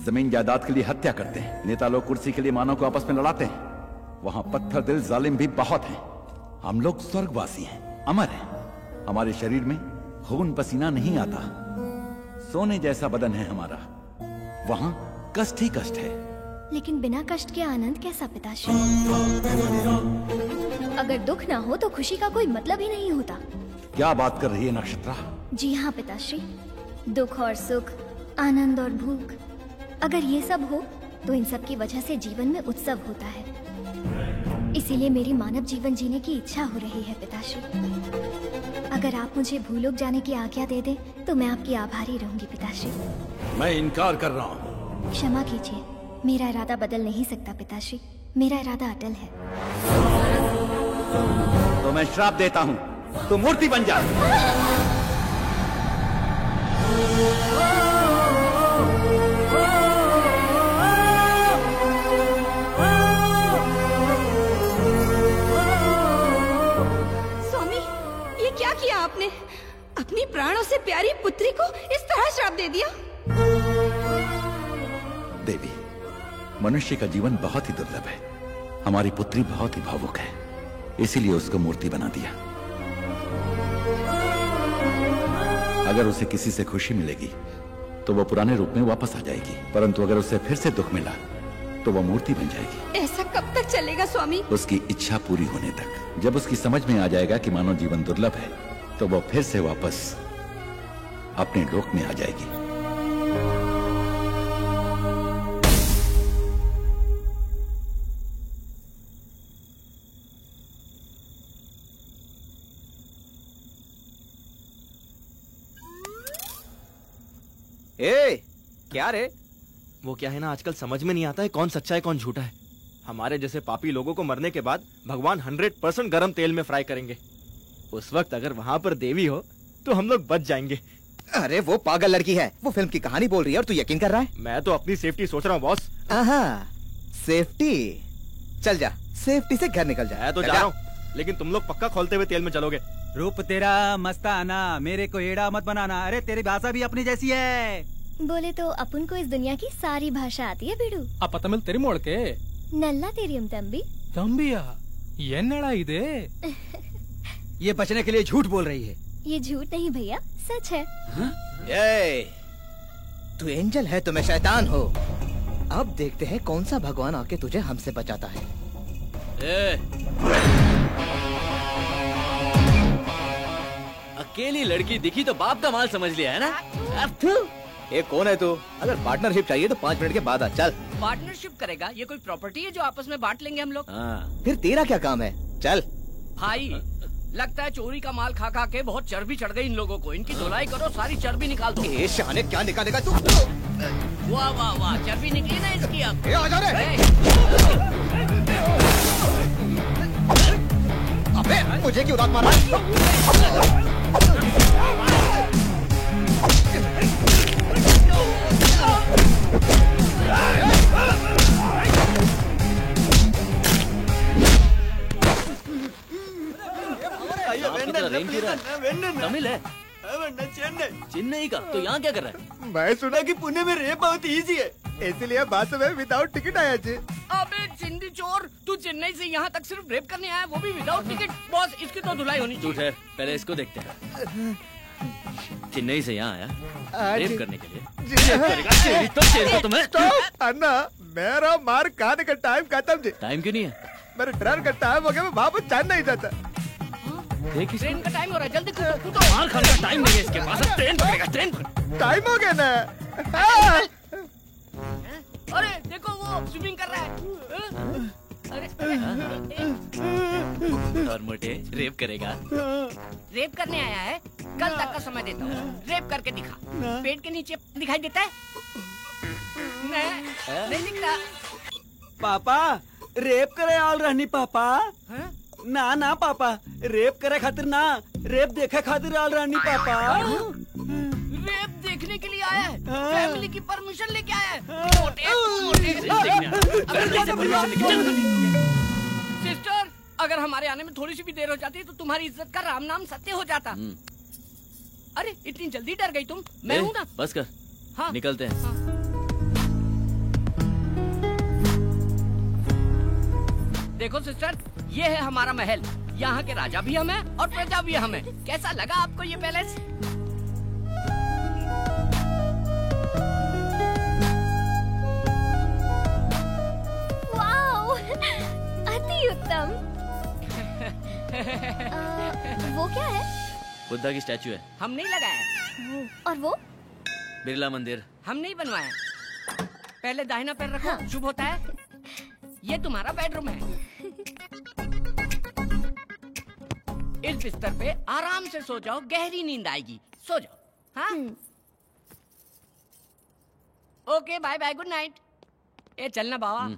Speaker 11: जमीन जायदाद के लिए हत्या करते हैं। नेता लोग कुर्सी के लिए मानव को आपस में लड़ाते हैं। वहाँ पत्थर दिल जालिम भी बहुत हैं। हम लोग स्वर्गवासी हैं, अमर हैं। हमारे शरीर में खून पसीना नहीं आता। सोने जैसा बदन है हमारा। वहाँ कष्ट ही कष्ट है।
Speaker 9: लेकिन बिना कष्ट के आनंद कैसा पिताश्री? अगर दुख ना हो तो खुशी का कोई मतलब ही नहीं होता।
Speaker 11: क्या बात कर रही है नक्षत्रा?
Speaker 9: जी हाँ पिताश्री, दुख और सुख, आनंद और भूख, अगर ये सब हो तो इन सब की वजह से जीवन में उत्सव होता है। इसीलिए मेरी मानव जीवन जीने की इच्छा हो रही है पिताश्री। अगर आप मुझे भूलोक जाने की आज्ञा दे दें तो मैं आपकी आभारी रहूंगी पिताश्री।
Speaker 11: मैं इनकार कर रहा हूँ।
Speaker 9: क्षमा कीजिए, मेरा इरादा बदल नहीं सकता पिताश्री। मेरा इरादा अटल है।
Speaker 11: तो मैं श्राप देता हूँ, तू मूर्ति बन जा।
Speaker 14: स्वामी, ये क्या किया आपने? अपनी प्राणों से प्यारी पुत्री को इस तरह श्राप दे दिया?
Speaker 11: देवी, मनुष्य का जीवन बहुत ही दुर्लभ है। हमारी पुत्री बहुत ही भावुक है, इसीलिए उसको मूर्ति बना दिया। अगर उसे किसी से खुशी मिलेगी तो वो पुराने रूप में वापस आ जाएगी, परंतु अगर उसे फिर से दुख मिला तो वो मूर्ति बन जाएगी।
Speaker 14: ऐसा कब तक चलेगा स्वामी?
Speaker 11: उसकी इच्छा पूरी होने तक। जब उसकी समझ में आ जाएगा कि मानव जीवन दुर्लभ है तो वो फिर से वापस अपने लोक में आ जाएगी।
Speaker 10: ए, क्या रे? वो क्या है ना, आजकल समझ में नहीं आता है कौन सच्चा है कौन झूठा है। हमारे जैसे पापी लोगों को मरने के बाद भगवान 100% गरम तेल में फ्राई करेंगे। उस वक्त अगर वहाँ पर देवी हो तो हम लोग बच जाएंगे।
Speaker 7: अरे वो पागल लड़की है, वो फिल्म की कहानी बोल रही है और तू यकीन कर रहा है?
Speaker 10: मैं तो अपनी सेफ्टी सोच रहा हूँ बॉस।
Speaker 7: सेफ्टी? चल जा, सेफ्टी से घर निकल जा।
Speaker 10: मैं तो जा रहा हूँ, लेकिन तुम लोग पक्का खोलते हुए तेल में चलोगे।
Speaker 12: रूप तेरा मस्ताना, मेरे को एड़ा मत बनाना। अरे तेरी भाषा भी अपनी जैसी है।
Speaker 9: बोले तो अपन को इस दुनिया की सारी भाषा आती है बीड़ू।
Speaker 5: अप तमिल तेरी मोड़ के
Speaker 9: नल्ला तेरियम तंबी
Speaker 5: तंबिया ये नड़ा इदे।
Speaker 7: ये बचने के लिए झूठ बोल रही है।
Speaker 9: ये झूठ नहीं भैया, सच है।
Speaker 7: ये तू एंजल है तो मैं शैतान हो। अब देखते हैं कौन सा भगवान आके तुझे हमसे बचाता है।
Speaker 6: अकेली लड़की दिखी तो बाप का माल समझ लिया है ना?
Speaker 7: ये कौन है तू? अगर पार्टनरशिप चाहिए तो 5 मिनट के बाद आ। चल।
Speaker 4: पार्टनरशिप करेगा? ये कोई प्रॉपर्टी है जो आपस में बांट लेंगे हम लोग?
Speaker 7: फिर तेरा क्या काम है? चल।
Speaker 4: भाई, लगता है चोरी का माल खा खा के बहुत चर्बी चढ़ गई इन लोगों को। इनकी धुलाई करो, सारी चर्बी निकाल दो।
Speaker 7: ए शाने क्या निकालेगा तू?
Speaker 4: वाह वाह वाह, चर्बी निकली ना इसकी अब।
Speaker 7: आ जा रे। अबे मुझे क्यों लात मारा?
Speaker 6: तमिल है? चेन्नई का? तो यहाँ क्या कर रहा है?
Speaker 7: मैं सुना कि पुणे में रेप बहुत इजी है, इसलिए बस में विदाउट टिकट आया जी।
Speaker 4: अबे चिंदी चोर, तू चेन्नई से यहाँ तक सिर्फ रेप करने आया, वो भी विदाउट टिकट? बॉस इसकी तो धुलाई होनी चाहिए।
Speaker 6: ठहर, पहले इसको देखते हैं। चेन्नई से यहाँ आया रेप करने के लिए? तो तुम्हें
Speaker 7: अन्ना, मेरा मार खाने का टाइम खत्म जी।
Speaker 6: टाइम क्यों नहीं है?
Speaker 7: मेरे ट्रेन का टाइम हो गया, मैं वापस चैन नहीं जाता।
Speaker 4: ट्रेन का टाइम हो रहा है, जल्दी कूदो।
Speaker 6: मार खाने का टाइम नहीं है इसके पास, ट्रेन पकड़ेगा। ट्रेन
Speaker 7: टाइम हो गया ना।
Speaker 4: अरे देखो वो स्विमिंग कर रहा है।
Speaker 6: और मोटे रेप करेगा?
Speaker 4: रेप करने आया है, कल तक का समय देता हूँ। रेप करके दिखा। पेट के नीचे दिखाई देता है? नहीं दिखता।
Speaker 15: पापा रेप करे आल रहनी पापा। ना ना पापा, रेप करे खातिर ना, रेप देखे खातिर आल रहनी पापा।
Speaker 4: रेप देखने के लिए आया है? फैमिली की परमिशन लेके आया है? मोटे सिस्टर, अगर हमारे आने में थोड़ी सी भी देर हो जाती तो तुम्हारी इज्जत का राम नाम सत्य हो जाता। अरे इतनी जल्दी डर गई तुम? मैं हूँ ना।
Speaker 6: बस कर। हाँ। निकलते हैं।
Speaker 4: हाँ। देखो सिस्टर, ये है हमारा महल। यहाँ के राजा भी हम हैं और प्रजा भी हम हैं। कैसा लगा आपको ये पैलेस?
Speaker 9: वाओ, अति उत्तम। वो क्या है?
Speaker 6: बुद्धा की स्टैचू है।
Speaker 4: हम नहीं लगाया।
Speaker 9: और वो?
Speaker 6: बिरला मंदिर।
Speaker 4: हम नहीं बनवाया। पहले दाहिना पैर रखो। हाँ। शुभ होता है। ये तुम्हारा बेडरूम है। इस बिस्तर पे आराम से सो जाओ, गहरी नींद आएगी। सो जाओ। हाँ? Okay, bye bye, good night. ए चलना बाबा।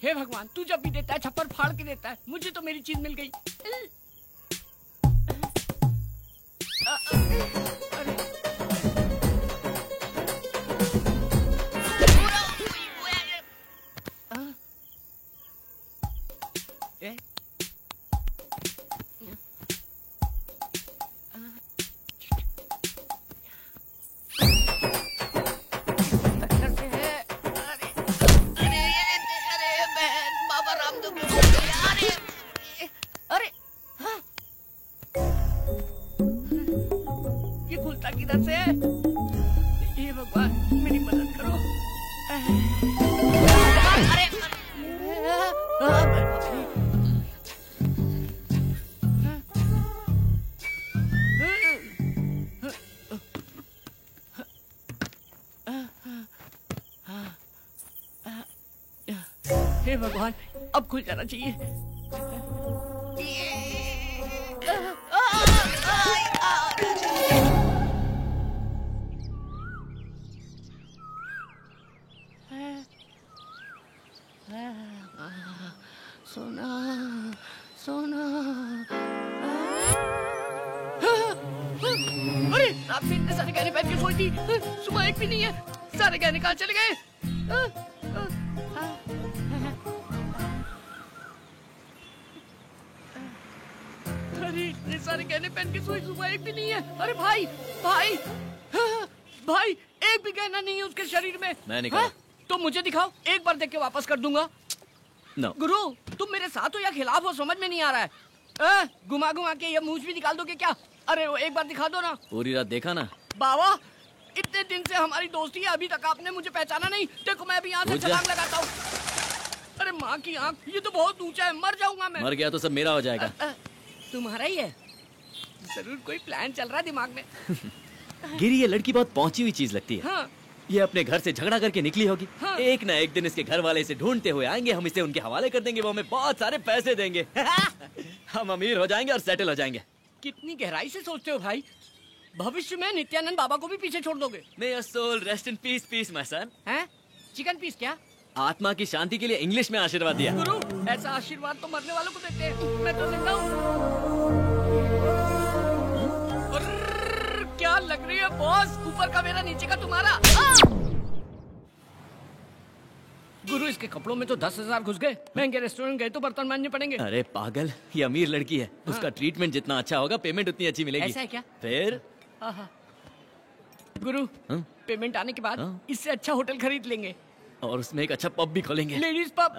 Speaker 4: हे भगवान, तू जब भी देता है छप्पर फाड़ के देता है। मुझे तो मेरी चीज मिल गई। हे भगवान, अब खुल जाना चाहिए। सोना सोना। अरे रात से इतने सारे गहने पहन के सोई थी, सुबह एक भी नहीं है। सारे गहने कहाँ चले गए? अरे इतने सारे गहने पहन के सोई, सुबह एक भी नहीं है। अरे भाई भाई भाई, एक भी गहना नहीं है उसके शरीर में।
Speaker 6: मैं निकाला।
Speaker 4: तो मुझे दिखाओ, एक बार देख के वापस कर दूंगा।
Speaker 6: No.
Speaker 4: गुरु तुम मेरे साथ हो या खिलाफ हो समझ में नहीं आ रहा है। घुमा घुमा के ये मूंछ भी निकाल दोगे क्या? अरे वो एक बार दिखा दो ना।
Speaker 6: पूरी रात देखा ना।
Speaker 4: बाबा इतने दिन से हमारी दोस्ती है, अभी तक आपने मुझे पहचाना नहीं। देखो मैं भी यहाँ से छलांग लगाता हूँ। अरे माँ की आँख, ये तो बहुत ऊंचा है, मर जाऊंगा मैं।
Speaker 6: मर गया तो सब मेरा हो जाएगा।
Speaker 4: तुम्हारा ही है? जरूर कोई प्लान चल रहा है दिमाग में।
Speaker 6: गिरी ये लड़की बहुत पहुंची हुई चीज लगती है।
Speaker 4: हाँ।
Speaker 6: ये अपने घर से झगड़ा करके निकली होगी।
Speaker 4: हाँ।
Speaker 6: एक ना एक दिन इसके घर वाले इसे ढूंढते हुए आएंगे, हम इसे उनके हवाले कर देंगे, वो हमें बहुत सारे पैसे देंगे। हम अमीर हो जाएंगे और सेटल हो जाएंगे।
Speaker 4: कितनी गहराई से सोचते हो भाई। भविष्य में नित्यानंद बाबा को भी पीछे छोड़ दोगे।
Speaker 6: May your soul rest in peace, peace, my son.
Speaker 4: हैं? चिकन पीस क्या?
Speaker 6: आत्मा की शांति के लिए इंग्लिश में आशीर्वाद दिया।
Speaker 4: गुरु ऐसा आशीर्वाद तो मरने वालों को देते हैं, मैं तो जिंदा हूँ। क्या लग रही है बॉस, ऊपर का मेरा नीचे का तुम्हारा। गुरु इसके कपड़ों में तो 10,000 घुस गए, महंगे रेस्टोरेंट गए तो बर्तन मांजने पड़ेंगे।
Speaker 6: अरे पागल, ये अमीर लड़की है। उसका ट्रीटमेंट जितना अच्छा होगा पेमेंट उतनी अच्छी मिलेगी।
Speaker 4: ऐसा है क्या?
Speaker 6: फिर
Speaker 4: गुरु पेमेंट आने के बाद इससे अच्छा होटल खरीद लेंगे
Speaker 6: और उसमें एक अच्छा पब भी खोलेंगे।
Speaker 4: Ladies pub.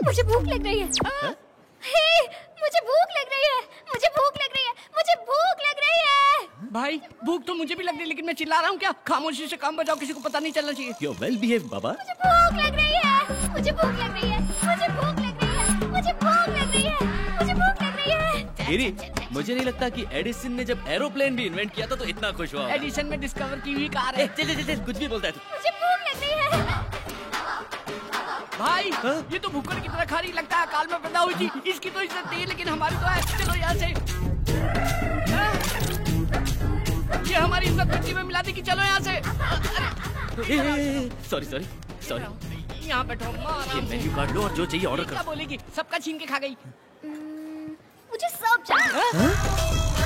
Speaker 9: मुझे भूख लग रही है। हे, मुझे भूख लग रही है, मुझे भूख लग रही है, मुझे भूख लग रही है।
Speaker 4: भाई भूख तो मुझे भी लग रही है, लेकिन मैं चिल्ला रहा हूँ क्या? खामोशी से काम बजाओ, किसी को पता नहीं चलना चाहिए।
Speaker 6: You're well behaved, बाबा।
Speaker 9: मुझे भूख लग रही है, मुझे भूख लग रही है, मुझे भूख लग रही है, मुझे भूख लग रही है, मुझे भूख लग रही है।
Speaker 6: गिरी, मुझे नहीं लगता कि एडिसन ने जब एरोप्लेन भी इन्वेंट किया था तो इतना खुश हुआ।
Speaker 4: एडिसन में डिस्कवर की हुई कार है।
Speaker 6: चल चल चल, कुछ भी बोलता है तू।
Speaker 9: मुझे भूख लग रही है।
Speaker 4: भाई ये तो भूखड़ की तरह खा रही लगता है, काल में पैदा हुई थी। इसकी तो इज्जत नहीं है, लेकिन हमारी तो है। चलो यहाँ से। ये हमारी इज्जत मिट्टी में मिला दी कि चलो यहाँ से।
Speaker 6: Sorry sorry sorry.
Speaker 4: यहाँ बैठो,
Speaker 6: ये मेन्यू कार्ड लो और जो चाहिए ऑर्डर
Speaker 4: क्या
Speaker 6: करो।
Speaker 4: बोलेगी? सबका छीन के खा गई।
Speaker 9: मुझे सब चाहिए।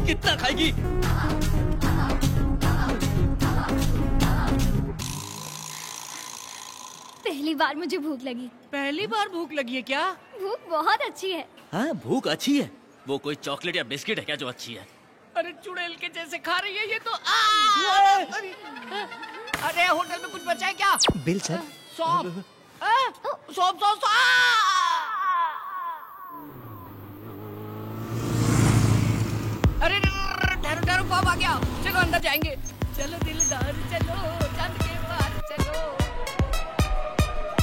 Speaker 6: कितना खाएगी?
Speaker 9: पहली बार मुझे भूख लगी।
Speaker 4: पहली बार भूख लगी है क्या?
Speaker 9: भूख बहुत अच्छी है।
Speaker 6: हाँ भूख अच्छी है। वो कोई चॉकलेट या बिस्किट है क्या जो अच्छी है?
Speaker 4: अरे चुड़ैल के जैसे खा रही है ये तो। अरे होटल में कुछ बचा है क्या?
Speaker 7: Bill sir.
Speaker 4: सौंफ सौंफ सौंफ। अरे ठहरो ठहरो, पब आ गया। चलो अंदर जाएंगे। चलो दिलदार चलो, चांद के पार चलो,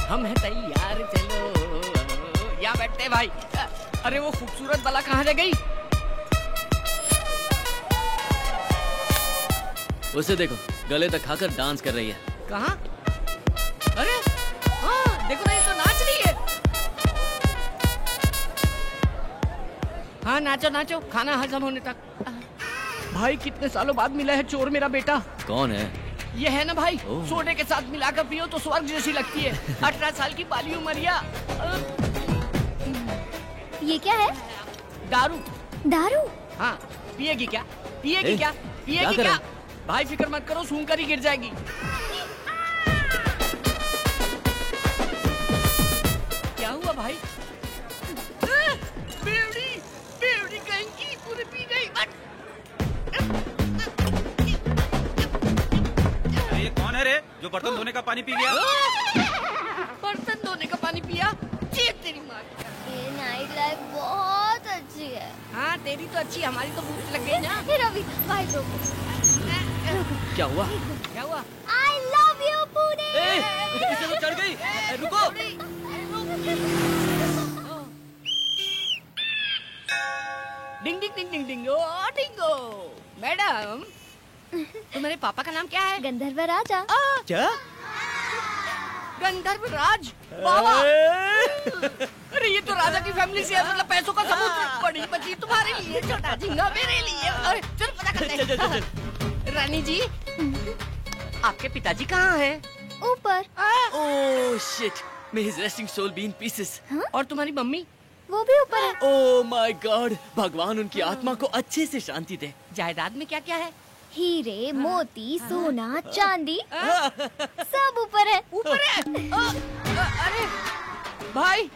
Speaker 4: हम हैं तैयार चलो। यहाँ बैठते हैं भाई। अरे वो खूबसूरत बाला कहाँ रह गई?
Speaker 6: उसे देखो, गले तक खाकर डांस कर रही है।
Speaker 4: कहाँ? अरे हाँ देखो ना, ये तो नाच रही है। हाँ नाचो नाचो, खाना हजम होने तक। भाई कितने सालों बाद मिला है चोर मेरा बेटा।
Speaker 6: कौन है?
Speaker 4: ये है ना भाई, सोडे के साथ मिलाकर पियो तो स्वर्ग जैसी लगती है। 18 साल की बाली उमरिया।
Speaker 9: ये क्या है?
Speaker 4: दारू।
Speaker 9: दारू?
Speaker 4: हाँ पिएगी क्या? पिएगी क्या? पिएगी क्या? भाई फिक्र मत करो, सूंघ कर ही गिर जाएगी। क्या हुआ भाई? बेवड़ी बेवड़ी कहीं की पूरी पी गई।
Speaker 12: ये कौन है रे जो बर्तन धोने का पानी पी गया?
Speaker 4: बर्तन धोने का पानी पिया? चेप तेरी माँ।
Speaker 9: ये नाइट लाइफ बहुत अच्छी है।
Speaker 4: हाँ तेरी तो अच्छी, हमारी तो भूख लग गई ना।
Speaker 9: रवि भाई रोको।
Speaker 6: क्या हुआ?
Speaker 4: क्या हुआ?
Speaker 9: I love you पूरी।
Speaker 6: इसे तो चढ़ गई। रुको।
Speaker 4: डिंग डिंग डिंग डिंग डिंग डिंगो। मैडम तुम्हारे पापा का नाम क्या है?
Speaker 9: गंधर्व राजा।
Speaker 6: क्या?
Speaker 4: गंधर्व राज? बाबा अरे ये तो फैमिली से मतलब पैसों का सबूत। बड़ी बची तुम्हारे लिए, छोटा झींगा मेरे लिए। अरे चल पता करते हैं। रानी जी, आपके पिताजी कहाँ हैं?
Speaker 9: ऊपर।
Speaker 6: Oh shit, may his resting soul be in pieces.
Speaker 4: और तुम्हारी मम्मी?
Speaker 9: वो भी ऊपर है।
Speaker 6: ओह माय गॉड, भगवान उनकी आत्मा को अच्छे से शांति दे।
Speaker 4: जायदाद में क्या क्या है?
Speaker 9: हीरे, मोती, सोना, चांदी, सब ऊपर है।
Speaker 4: ऊपर है? अरे भाई,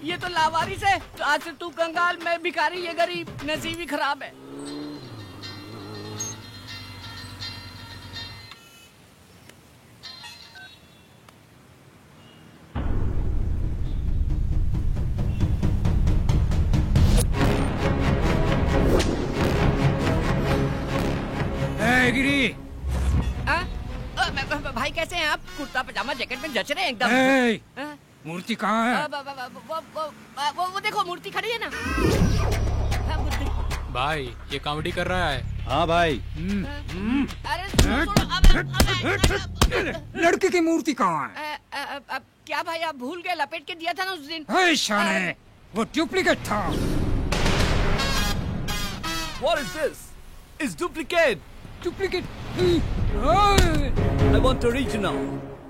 Speaker 4: ये तो लावारिस है। तो आज से तू कंगाल, मैं भिखारी, ये गरीब, नसीब ही खराब है।
Speaker 1: गिरी,
Speaker 4: भाई कैसे हैं आप? कुर्ता पजामा जैकेट में जच रहे हैं एकदम।
Speaker 1: मूर्ति कहाँ है?
Speaker 4: वो देखो, मूर्ति खड़ी है ना।
Speaker 5: भाई ये कॉमेडी कर रहा है।
Speaker 12: हाँ भाई।
Speaker 1: लड़की की मूर्ति कहाँ है?
Speaker 4: क्या भाई, आप भूल गए? लपेट के दिया था ना उस दिन।
Speaker 1: शाने, वो डुप्लीकेट था।
Speaker 6: What is this? It's duplicate.
Speaker 1: Duplicate.
Speaker 6: I want original.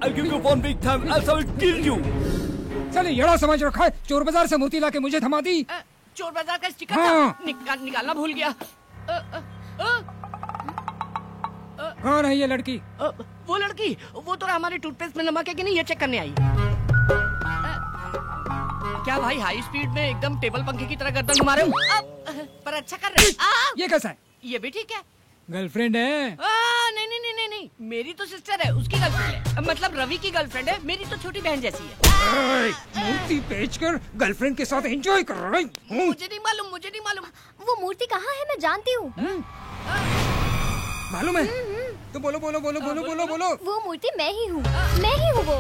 Speaker 6: I'll give you 1 week time, else I will kill you.
Speaker 1: चले येड़ा समझ रखा है, चोर बाजार से मूर्ति लाके मुझे थमा दी।
Speaker 4: चोर बाजार का स्टिकर
Speaker 1: हाँ।
Speaker 4: निकालना भूल गया।
Speaker 1: कौन है ये लड़की?
Speaker 4: वो लड़की, वो तो हमारे टूथपेस्ट में नमक है कि नहीं, ये चेक करने आई। क्या भाई, हाई स्पीड में एकदम टेबल पंखे की तरह गर्दन घुमा रहे हो? पर अच्छा कर रहे हो।
Speaker 1: ये कैसा है?
Speaker 4: ये भी ठीक है।
Speaker 1: गर्लफ्रेंड है?
Speaker 4: नहीं नहीं नहीं नहीं, मेरी तो सिस्टर है, उसकी गर्लफ्रेंड है। मतलब रवि की गर्लफ्रेंड है, मेरी तो छोटी बहन जैसी है।
Speaker 1: मूर्ति बेचकर गर्लफ्रेंड के साथ एंजॉय कर रही हूँ।
Speaker 4: मुझे नहीं मालूम, मुझे नहीं मालूम।
Speaker 9: वो मूर्ति कहाँ है? मैं जानती हूँ।
Speaker 1: मालूम है? तो बोलो बोलो बोलो बोलो बोलो बोलो।
Speaker 9: वो मूर्ति मैं ही हूँ, मैं ही हूँ वो।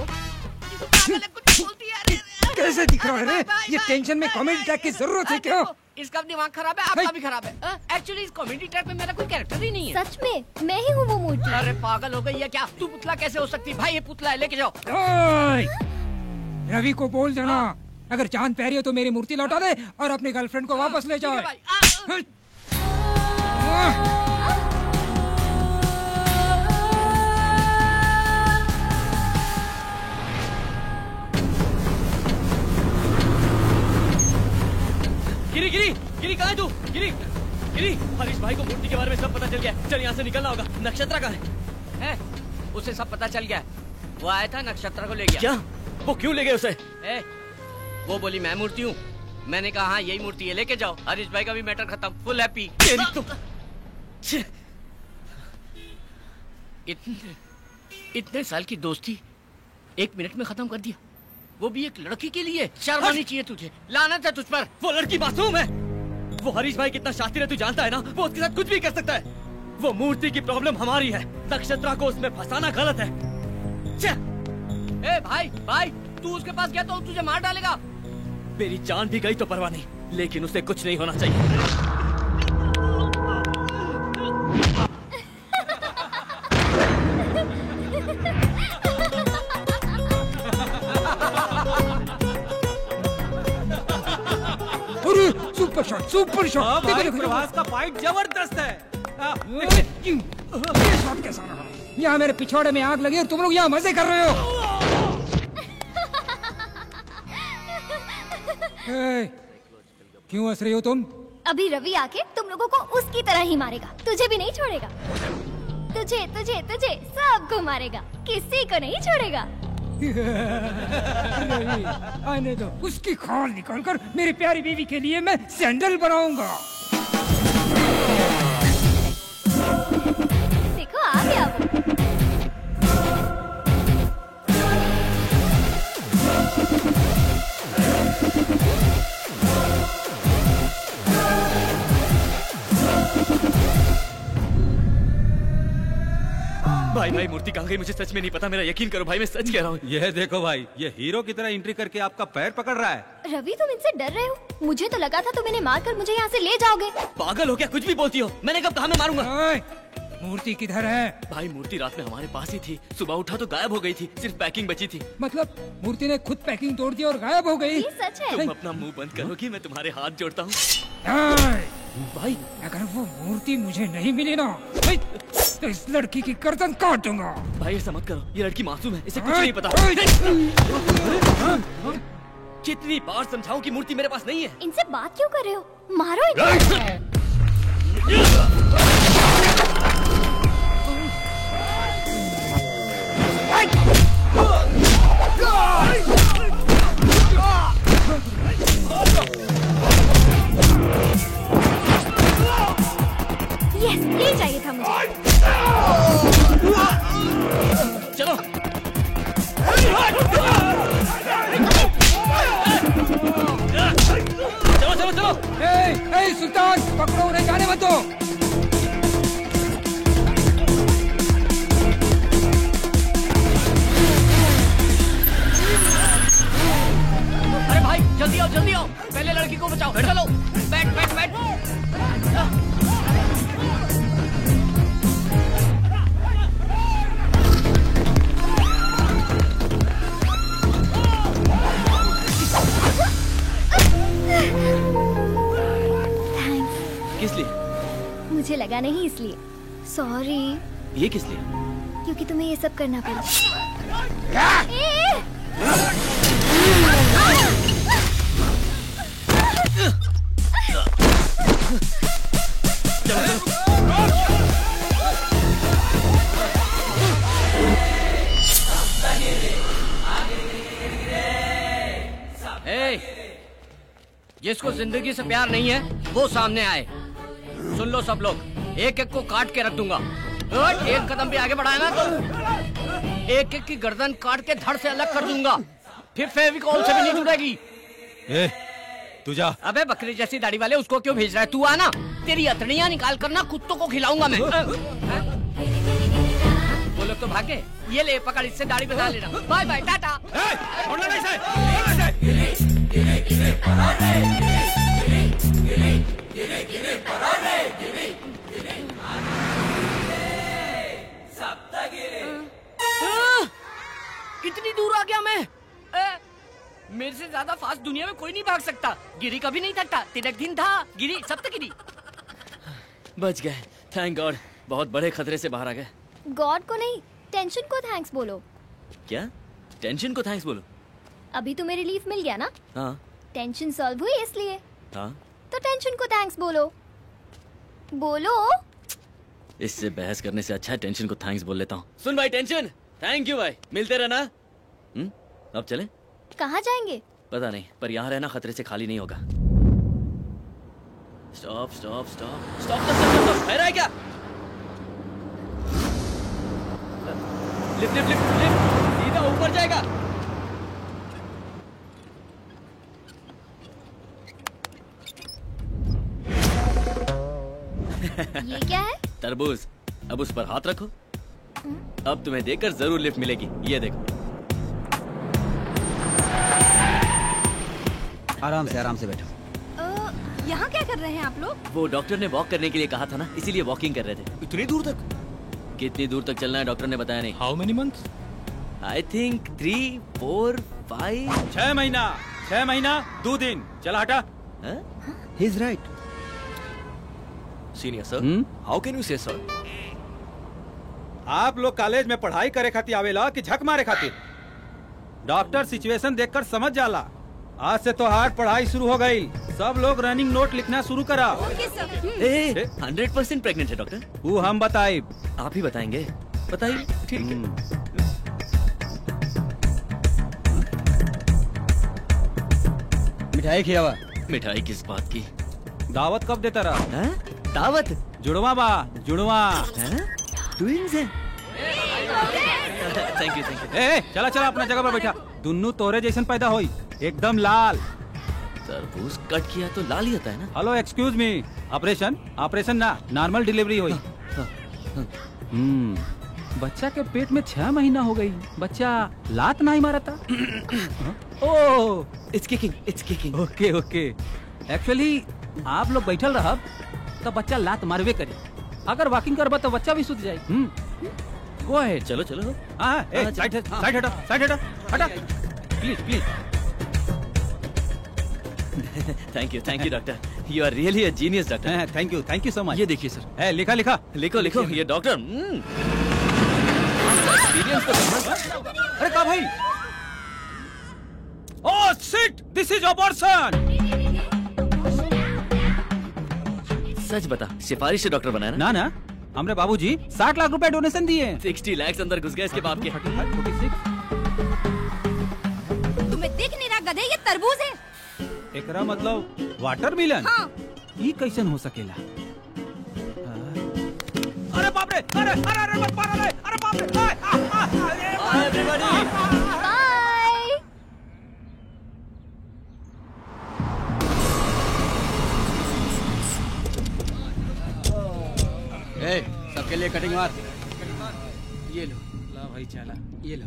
Speaker 4: कुछ बोलती है।
Speaker 1: कैसे दिख रहा है रे? ये टेंशन में कॉमेडी ट्रैक की जरूरत है क्या?
Speaker 4: इसका दिमाग खराब है, आपका भी खराब है। एक्चुअली इस कॉमेडी ट्रैक में मेरा कोई कैरेक्टर ही नहीं है।
Speaker 9: सच में मैं ही हूँ वो मूर्ति।
Speaker 4: अरे पागल हो गई है क्या? तू पुतला कैसे हो सकती? भाई ये पुतला है, लेके जाओ।
Speaker 1: रवि को बोल देना, अगर जान प्यारी हो तो मेरी मूर्ति लौटा दे और अपनी गर्लफ्रेंड को वापस ले जाओ।
Speaker 6: गिरी गिरी गिरी, कहाँ है तू? गिरी गिरी, हरीश भाई को मूर्ति के बारे में सब पता चल गया है। चल यहाँ से निकलना होगा। नक्षत्रा कहाँ
Speaker 4: है? उसे सब पता चल गया है। वो आया था, नक्षत्रा को ले गया।
Speaker 6: क्या? वो क्यों ले गए उसे?
Speaker 4: वो बोली मैं मूर्ति हूँ। मैंने कहा हाँ यही मूर्ति है, लेके जाओ। हरीश भाई का भी मैटर खत्म, फुल हैप्पी। इतने साल की दोस्ती 1 मिनट में खत्म कर दिया, वो भी एक लड़की के लिए। शर्म आनी चाहिए तुझे। लानत है तुझ पर।
Speaker 6: वो लड़की मासूम है। वो हरीश भाई कितना शातिर है तू जानता है ना? वो उसके साथ कुछ भी कर सकता है। वो मूर्ति की प्रॉब्लम हमारी है, नक्षत्रा को उसमें फंसाना गलत है।
Speaker 4: भाई भाई, तू उसके पास गया तो तुझे मार डालेगा।
Speaker 6: मेरी जान भी गई तो परवाह नहीं, लेकिन उसे कुछ नहीं होना चाहिए।
Speaker 1: Super shot, super shot.
Speaker 12: भाई प्रभास का फाइट जबरदस्त है।
Speaker 1: ये शॉट कैसा रहा? यहाँ मेरे पिछवाड़े में आग लगी और तुम लोग यहाँ मजे कर रहे हो। क्यों हंस रही हो तुम?
Speaker 9: अभी रवि आके तुम लोगों को उसकी तरह ही मारेगा, तुझे भी नहीं छोड़ेगा। तुझे तुझे तुझे सबको मारेगा, किसी को नहीं छोड़ेगा।
Speaker 1: आने दो, उसकी खाल निकालकर मेरी प्यारी बीवी के लिए मैं सैंडल बनाऊंगा।
Speaker 9: देखो आ गया वो।
Speaker 6: भाई भाई मूर्ति कहाँ गई? मुझे सच में नहीं पता, मेरा यकीन करो भाई, मैं सच कह रहा हूँ।
Speaker 12: यह देखो भाई, ये हीरो की तरह एंट्री करके आपका पैर पकड़ रहा है।
Speaker 9: रवि तुम इनसे डर रहे हो? मुझे तो लगा था तुम इन्हें मारकर मुझे यहाँ से ले जाओगे।
Speaker 6: पागल हो क्या? कुछ भी बोलती हो? मैंने कब कहा मैं मारूंगा?
Speaker 1: मूर्ति किधर है?
Speaker 6: भाई मूर्ति रात में हमारे पास ही थी, सुबह उठा तो गायब हो गई थी, सिर्फ पैकिंग बची थी।
Speaker 1: मतलब मूर्ति ने खुद पैकिंग तोड़ दी और गायब हो गई?
Speaker 9: ये सच है।
Speaker 6: तुम अपना मुंह बंद करोगी, मैं तुम्हारे हाथ जोड़ता हूँ।
Speaker 1: भाई अगर वो मूर्ति मुझे नहीं मिली ना तो इस लड़की की गर्दन काट दूंगा।
Speaker 6: भाई ऐसा मत करो, ये लड़की मासूम है, इसे कुछ नहीं पता। कितनी बार समझाऊं कि मूर्ति मेरे पास नहीं है।
Speaker 9: इनसे बात क्यों कर रहे हो? मारो इन्हें। यस, ये चाहिए था मुझे।
Speaker 6: चलो चलो चलो चलो।
Speaker 1: ए सुल्तान, पकड़ो उन्हें, जाने मत दो।
Speaker 4: अरे भाई जल्दी आओ जल्दी आओ, पहले लड़की को बचाओ। चलो बैठ बैठ बैठ।
Speaker 6: किस लिए?
Speaker 9: मुझे लगा नहीं इसलिए। सॉरी।
Speaker 6: ये किस लिए?
Speaker 9: क्योंकि तुम्हें ये सब करना पड़ा।
Speaker 4: जिसको जिंदगी से प्यार नहीं है वो सामने आए। सुन लो सब लोग, एक एक को काट के रख दूंगा। एक कदम भी आगे बढ़ाया ना तो एक एक की गर्दन काट के धड़ से अलग कर दूंगा, फिर फेविकॉल से भी नहीं जुड़ेगी।
Speaker 11: तू जा।
Speaker 4: अबे बकरी जैसी दाढ़ी वाले, उसको क्यों भेज रहा है? तू आना, तेरी अतड़ियां निकाल कर ना कुत्तों को खिलाऊंगा मैं। वो लोग तो भागे। ये ले पकड़, इससे दाढ़ी बना लेना। Bye bye, tata. कितनी दूर आ गया मैं? मेरे से ज्यादा फास्ट दुनिया में कोई नहीं भाग सकता। गिरी कभी नहीं थकता, तिलक दिन था, गिरी सप्तगिरी।
Speaker 6: बच गए, थैंक गॉड। बहुत बड़े खतरे से बाहर आ गए।
Speaker 9: गॉड को नहीं, टेंशन को थैंक्स बोलो।
Speaker 6: क्या? टेंशन को थैंक्स बोलो?
Speaker 9: अभी तुम्हें रिलीफ मिल गया ना?
Speaker 6: हाँ।
Speaker 9: टेंशन सॉल्व हुई इसलिए।
Speaker 6: हाँ।
Speaker 9: तो टेंशन को थैंक्स बोलो। बोलो।
Speaker 6: इससे बहस करने से अच्छा है टेंशन को थैंक्स बोल लेता हूँ। सुन भाई टेंशन, थैंक यू भाई, मिलते रहना। अब चलें?
Speaker 9: कहाँ जाएंगे?
Speaker 6: पता नहीं, पर यहाँ रहना खतरे से खाली नहीं होगा। Stop stop stop stop stop, है क्या? लिफ्ट लिफ्ट लिफ्ट लिफ्ट, सीधा ऊपर जाएगा।
Speaker 9: ये क्या है?
Speaker 6: तरबूज। अब उस पर हाथ रखो। अब तुम्हें देखकर जरूर लिफ्ट मिलेगी। ये देखो।
Speaker 12: आराम से बैठो।
Speaker 14: यहाँ क्या कर रहे हैं आप लोग?
Speaker 6: वो डॉक्टर ने वॉक करने के लिए कहा था ना, इसीलिए वॉकिंग कर रहे थे।
Speaker 12: इतनी दूर तक?
Speaker 6: कितनी दूर तक चलना है डॉक्टर ने बताया नहीं।
Speaker 5: How many months?
Speaker 6: I think 3, 4, 5।
Speaker 12: 6 महीना 2 दिन। चला हटा।
Speaker 10: He is right.
Speaker 6: Senior sir, how can you से सर?
Speaker 12: आप लोग कॉलेज में पढ़ाई करे खातिर आवेला कि झक मारे खातिर? डॉक्टर सिचुएशन देखकर समझ जाला। आज से तो हार्ड पढ़ाई शुरू हो गई। सब लोग रनिंग नोट लिखना शुरू करा।
Speaker 6: 100% प्रेग्नेंट है डॉक्टर।
Speaker 12: वो हम बताए।
Speaker 6: आप ही बताएंगे? बताइए। ठीक है।
Speaker 12: मिठाई खिलावा।
Speaker 6: मिठाई किस बात की?
Speaker 12: दावत कब देता रहा?
Speaker 6: दावत?
Speaker 12: जुड़वा बा, जुड़वा।
Speaker 6: ट्विंस हैं। Thank you.
Speaker 12: चला अपना जगह पर बैठा। दुन्नू तोरे जैसन पैदा होई, एकदम लाल।
Speaker 6: तरबूज कट किया तो लाल ही होता है ना?
Speaker 12: हेलो एक्सक्यूज मी, ऑपरेशन ना, नॉर्मल डिलीवरी हुई। बच्चा के पेट में 6 महीना हो गई, बच्चा लात नहीं मारा था। Oh
Speaker 6: it's kicking.
Speaker 12: Okay actually आप लोग बैठल रहब तो बच्चा लात मारवे करी। अगर वॉकिंग करबा तो बच्चा भी सुत जाए।
Speaker 6: गो है, चलो चलो।
Speaker 12: साइड हटा please please.
Speaker 6: Thank you doctor, you are really a genius doctor.
Speaker 12: Thank you so much.
Speaker 6: ये देखिए सर।
Speaker 12: लिखा
Speaker 6: लिखो ये डॉक्टर।
Speaker 12: अरे का भाई? Oh shit, this is abortion.
Speaker 6: सच बता, सिफारिश से डॉक्टर बनाया
Speaker 12: ना? ना, हमरे बाबूजी 60 लाख रुपए डोनेशन दिए।
Speaker 6: 60 लाख अंदर घुस गए इसके बाप के।
Speaker 12: 46।
Speaker 14: तुम्हें दिख नहीं रहा गधे, ये तरबूज है।
Speaker 12: एकरा मतलब वाटरमेलन?
Speaker 14: हाँ।
Speaker 12: ये कैसन हो सकेला? अरे बाप रे, अरे मत मारो रे, अरे बाप रे।
Speaker 6: Bye everybody.
Speaker 9: बाय।
Speaker 2: सबके लिए कटिंग मार।
Speaker 12: ये लो, ला भाई चाला, ये लो।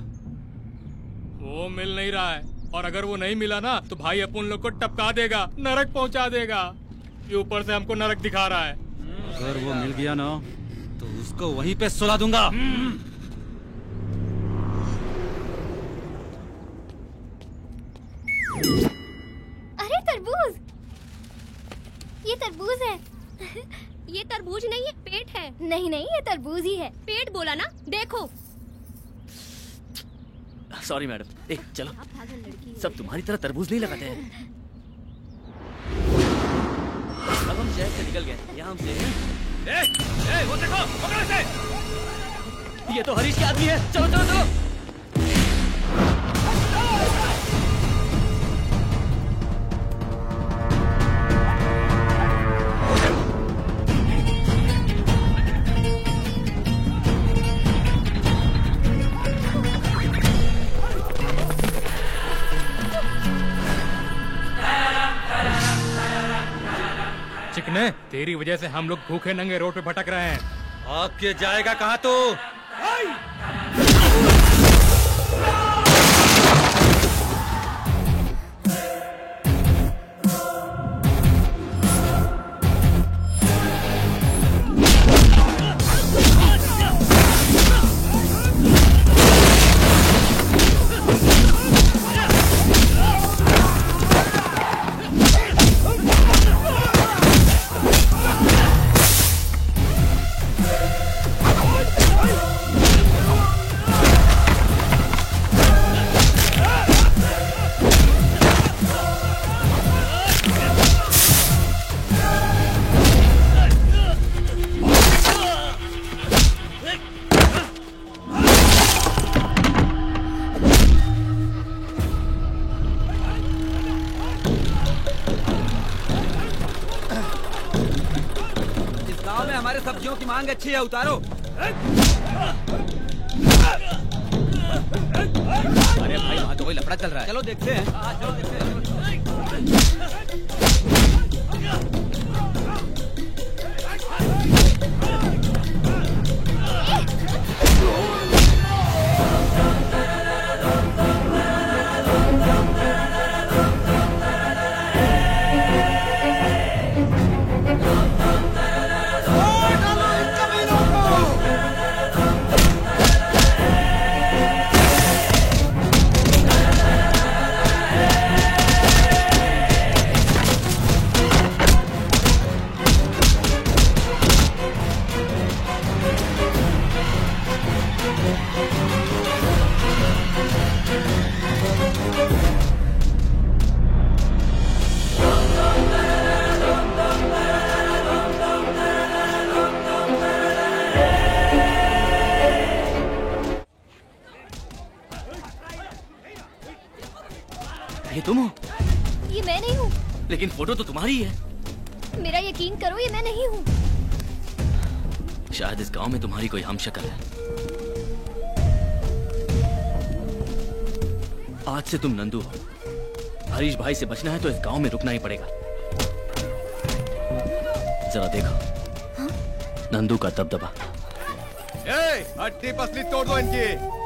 Speaker 5: वो मिल नहीं रहा है, और अगर वो नहीं मिला ना तो भाई अपन लोग को टपका देगा, नरक पहुंचा देगा। ये ऊपर से हमको नरक दिखा रहा है।
Speaker 12: अगर वो मिल गया ना तो उसको वहीं पे सुला दूंगा।
Speaker 9: अरे तरबूज, ये तरबूज है।
Speaker 14: ये तरबूज नहीं है, पेट है।
Speaker 9: नहीं नहीं, ये तरबूज ही है।
Speaker 14: पेट बोला ना, देखो।
Speaker 6: सॉरी मैडम, एक चलो, सब तुम्हारी तरह तरबूज नहीं लगाते हैं। अब हम शहर से निकल गए, यहाँ हमसे। वो देखो, पकड़ो इसे। ये तो हरीश के आदमी है, चलो चलो चलो।
Speaker 5: चिकने, तेरी वजह से हम लोग भूखे नंगे रोड पे भटक रहे हैं।
Speaker 12: आपके जाएगा कहाँ तू?
Speaker 7: सब्जियों की मांग अच्छी है, उतारो।
Speaker 2: अरे भाई, वहाँ तो कोई लफड़ा चल रहा है।
Speaker 7: चलो देखते हैं। चलो देखते हैं।
Speaker 6: ये तुम हो?
Speaker 9: ये मैं नहीं हूँ।
Speaker 6: लेकिन फोटो तो तुम्हारी है।
Speaker 9: मेरा यकीन करो, ये मैं नहीं हूँ।
Speaker 6: शायद इस गांव में तुम्हारी कोई हमशक्ल है। आज से तुम नंदू हो। हरीश भाई से बचना है तो इस गांव में रुकना ही पड़ेगा। जरा देखो।
Speaker 9: हाँ?
Speaker 6: नंदू का दबदबा।
Speaker 10: हड्डी पसली तोड़ दो इनकी।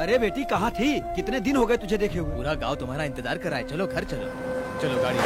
Speaker 7: अरे बेटी, कहाँ थी? कितने दिन हो गए तुझे देखे हुए?
Speaker 2: पूरा गांव तुम्हारा इंतजार कर रहा है। चलो घर चलो। चलो गाड़ी।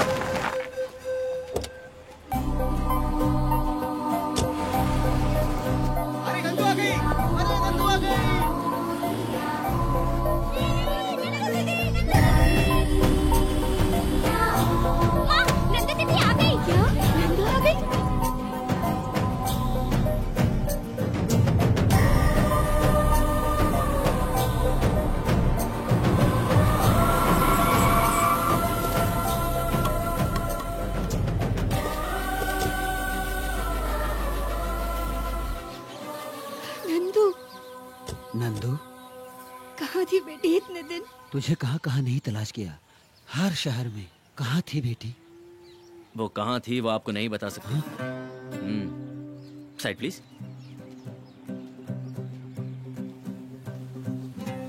Speaker 16: तुझे कहाँ कहाँ नहीं तलाश किया, हर शहर में। कहाँ थी बेटी?
Speaker 6: वो कहाँ थी वो आपको नहीं बता सकती। Side please.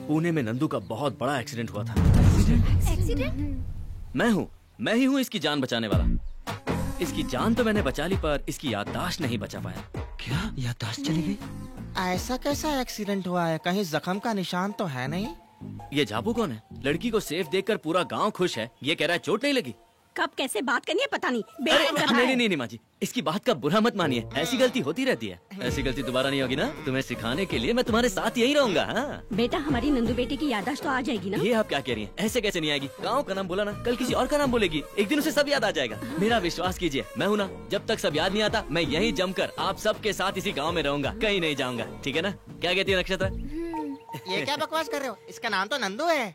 Speaker 6: पुणे में नंदू का बहुत बड़ा एक्सीडेंट हुआ था।
Speaker 9: एक्सीडेंट?
Speaker 6: मैं ही हूँ इसकी जान बचाने वाला। इसकी जान तो मैंने बचा ली पर इसकी याददाश्त नहीं बचा पाया।
Speaker 16: क्या याददाश्त चली गई?
Speaker 7: ऐसा कैसा एक्सीडेंट हुआ है? कहीं जख्म का निशान तो है नहीं?
Speaker 6: ये झाबू कौन है? लड़की को सेफ देखकर पूरा गांव खुश है, ये कह रहा है चोट नहीं लगी।
Speaker 14: कब कैसे बात करनी है पता नहीं।
Speaker 6: नहीं माँ जी, इसकी बात का बुरा मत मानिए, ऐसी गलती होती रहती है। ऐसी गलती दोबारा नहीं होगी ना? तुम्हें सिखाने के लिए मैं तुम्हारे साथ यही रहूंगा। हाँ
Speaker 14: बेटा, हमारी नंदू बेटी की याददाश्त तो आ जाएगी ना?
Speaker 6: ये आप क्या कह रही हैं? ऐसे कैसे नहीं आएगी? गाँव का नाम बोला ना, कल किसी और का नाम बोलेगी, एक दिन उसे सब याद आ जाएगा। मेरा विश्वास कीजिए, मैं हूँ ना, जब तक सब याद नहीं आता मैं यही जमकर आप सबके साथ इसी गाँव में रहूंगा, कहीं नहीं जाऊंगा। ठीक है ना? क्या कहती है नक्षत्र?
Speaker 7: ये क्या बकवास कर रहे हो? इसका नाम तो नंदू है।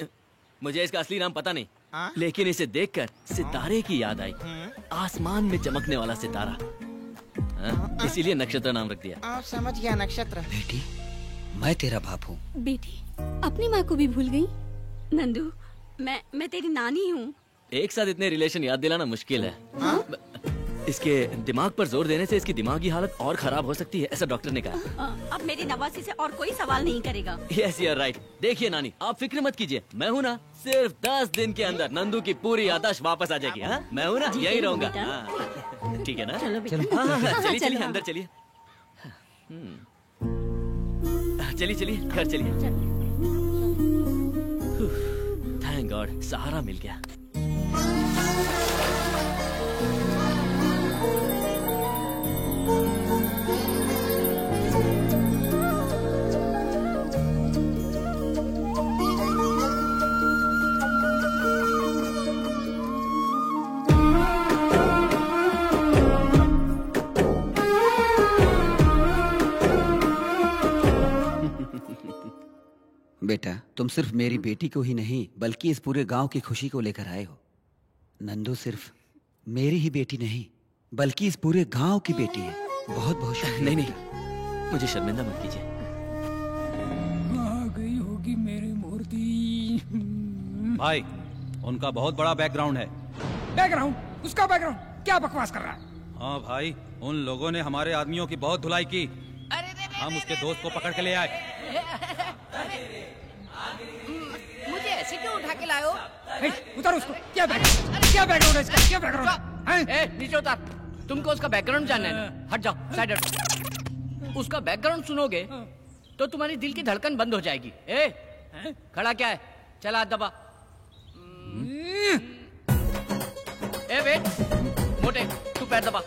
Speaker 6: मुझे इसका असली नाम पता नहीं, लेकिन इसे देखकर सितारे की याद आई। आसमान में चमकने वाला सितारा, इसीलिए नक्षत्र नाम रख दिया।
Speaker 7: आप समझ गया नक्षत्र।
Speaker 16: बेटी, मैं तेरा बाप हूँ।
Speaker 14: बेटी अपनी माँ को भी भूल गई? नंदू, मैं तेरी नानी हूँ।
Speaker 6: एक साथ इतने रिलेशन याद दिलाना मुश्किल है। इसके दिमाग पर जोर देने से इसकी दिमागी हालत और खराब हो सकती है, ऐसा डॉक्टर ने कहा।
Speaker 14: अब मेरी नवासी से और कोई सवाल नहीं करेगा।
Speaker 6: Yes, you are right. देखिए नानी, आप फिक्र मत कीजिए, मैं हूँ ना, सिर्फ 10 दिन के अंदर नंदू की पूरी याददाश्त वापस आ जाएगी। हाँ, मैं हूँ ना, यही रहूंगा। ठीक है ना? चलिए अंदर चलिए। चलिए घर चलिए। थैंक गॉड, सहारा मिल गया।
Speaker 16: बेटा, तुम सिर्फ मेरी बेटी को ही नहीं बल्कि इस पूरे गांव की खुशी को लेकर आए हो। नंदू सिर्फ मेरी ही बेटी नहीं बल्कि इस पूरे गांव की बेटी है। बहुत बहुत शुक्रिया।
Speaker 6: नहीं, मुझे शर्मिंदा मत कीजिए।
Speaker 1: आ गई होगी मेरी मूर्ति।
Speaker 12: भाई, उनका बहुत बड़ा बैकग्राउंड है।
Speaker 1: बैकग्राउंड? उसका बैकग्राउंड? क्या बकवास कर रहा है?
Speaker 12: हाँ भाई, उन लोगों ने हमारे आदमियों की बहुत धुलाई की। हम उसके दोस्त को पकड़ के ले आए।
Speaker 4: मुझे ऐसे क्यों उठा के लाए हो?
Speaker 1: उतार उसको। क्या बैकग्राउंड है इसका? क्या बैकग्राउंड है?
Speaker 4: नीचे उतार। तुमको उसका बैकग्राउंड जानना है? हट जाओ, साइड हट। उसका बैकग्राउंड सुनोगे तो तुम्हारी दिल की धड़कन बंद हो जाएगी। खड़ा क्या है? चला हाथ दबा। वेट, मोटे तू पैर दबा।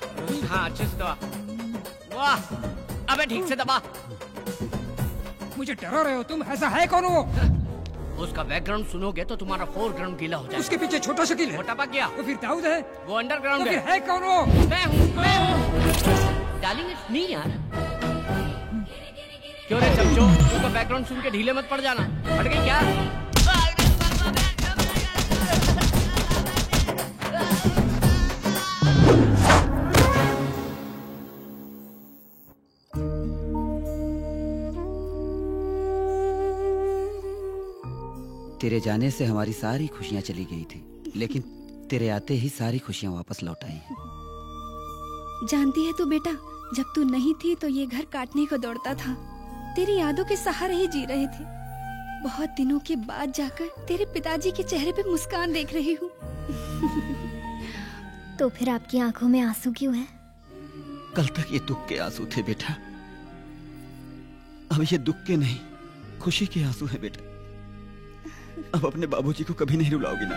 Speaker 4: हाँ, अच्छे से दबा। वाह, अबे ठीक से दबा।
Speaker 1: मुझे डरा रहे हो तुम? ऐसा है कौन वो?
Speaker 4: उसका बैकग्राउंड सुनोगे तो तुम्हारा फोरग्राउंड गीला हो जाएगा।
Speaker 1: उसके पीछे छोटा शकील है।
Speaker 4: मोटा पक गया।
Speaker 1: तो फिर दाऊद है?
Speaker 4: वो अंडरग्राउंड
Speaker 1: तो फिर है कौन वो?
Speaker 4: मैं हूँ। डार्लिंग, इट्स मी यार। क्यों रे चमचो, उसका बैकग्राउंड सुन के ढीले मत पड़ जाना। हट गई क्या?
Speaker 16: तेरे जाने से हमारी सारी खुशियां चली गई थी, लेकिन तेरे आते ही सारी खुशियां वापस लौट आई हैं।
Speaker 14: जानती है तू बेटा, जब तू नहीं थी तो ये घर काटने को दौड़ता था। तेरी यादों के सहारे ही जी रहे थे। बहुत दिनों के बाद जाकर तेरे पिताजी के चेहरे पे मुस्कान देख रही हूँ।
Speaker 9: तो फिर आपकी आंखों में आंसू क्यों है?
Speaker 16: कल तक ये दुख के आंसू थे बेटा, अब ये दुख के नहीं खुशी के आंसू है बेटा। अब अपने बाबूजी को कभी नहीं रुलाओगी ना?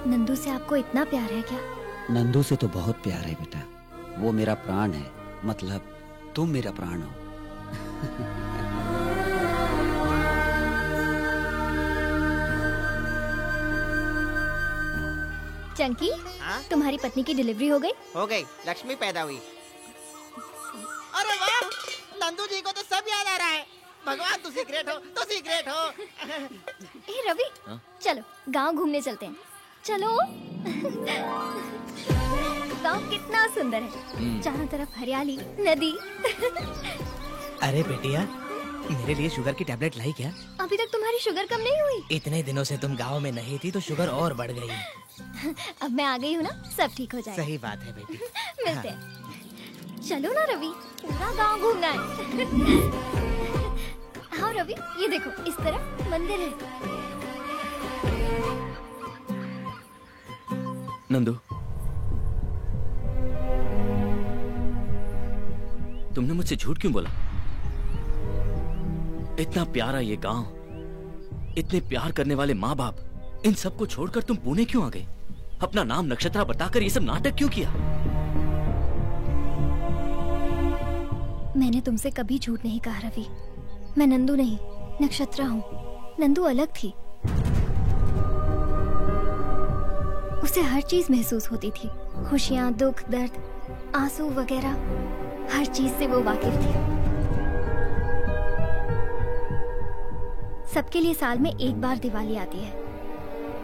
Speaker 9: नंदू से आपको इतना प्यार है क्या?
Speaker 16: नंदू से तो बहुत प्यार है बेटा, वो मेरा प्राण है, मतलब तुम मेरा प्राण हो।
Speaker 9: चंकी, तुम्हारी पत्नी की डिलीवरी हो गई?
Speaker 7: हो गई, लक्ष्मी पैदा हुई। अरे वाह, नंदू जी को तो सब याद आ रहा है। भगवान तू सीक्रेट हो, तू सीक्रेट हो।
Speaker 9: ए रवि, चलो गांव घूमने चलते हैं। चलो। गांव कितना सुंदर है, चारों तरफ हरियाली, नदी।
Speaker 17: अरे बेटिया, मेरे लिए शुगर की टैबलेट लाई क्या?
Speaker 9: अभी तक तुम्हारी शुगर कम नहीं हुई?
Speaker 17: इतने दिनों से तुम गांव में नहीं थी तो शुगर और बढ़ गई।
Speaker 9: अब मैं आ गई हूँ ना, सब ठीक हो जाएगा।
Speaker 17: सही बात है बेटी।
Speaker 9: मिलते हैं। चलो ना रवि, पूरा गांव घूमना है। हाँ रवि, ये देखो, इस तरफ मंदिर है।
Speaker 6: नंदू, तुमने मुझसे झूठ क्यों बोला? इतना प्यारा ये गांव, इतने प्यार करने वाले माँ बाप, इन सबको छोड़कर तुम पुणे क्यों आ गए? अपना नाम नक्षत्रा बताकर ये सब नाटक क्यों किया?
Speaker 9: मैंने तुमसे कभी झूठ नहीं कहा रवि। मैं नंदू नहीं, नक्षत्रा हूँ। नंदू अलग थी, उसे हर चीज महसूस होती थी, खुशियाँ, दुख, दर्द, आंसू वगैरह, हर चीज से वो वाकिफ थी। सबके लिए साल में एक बार दिवाली आती है,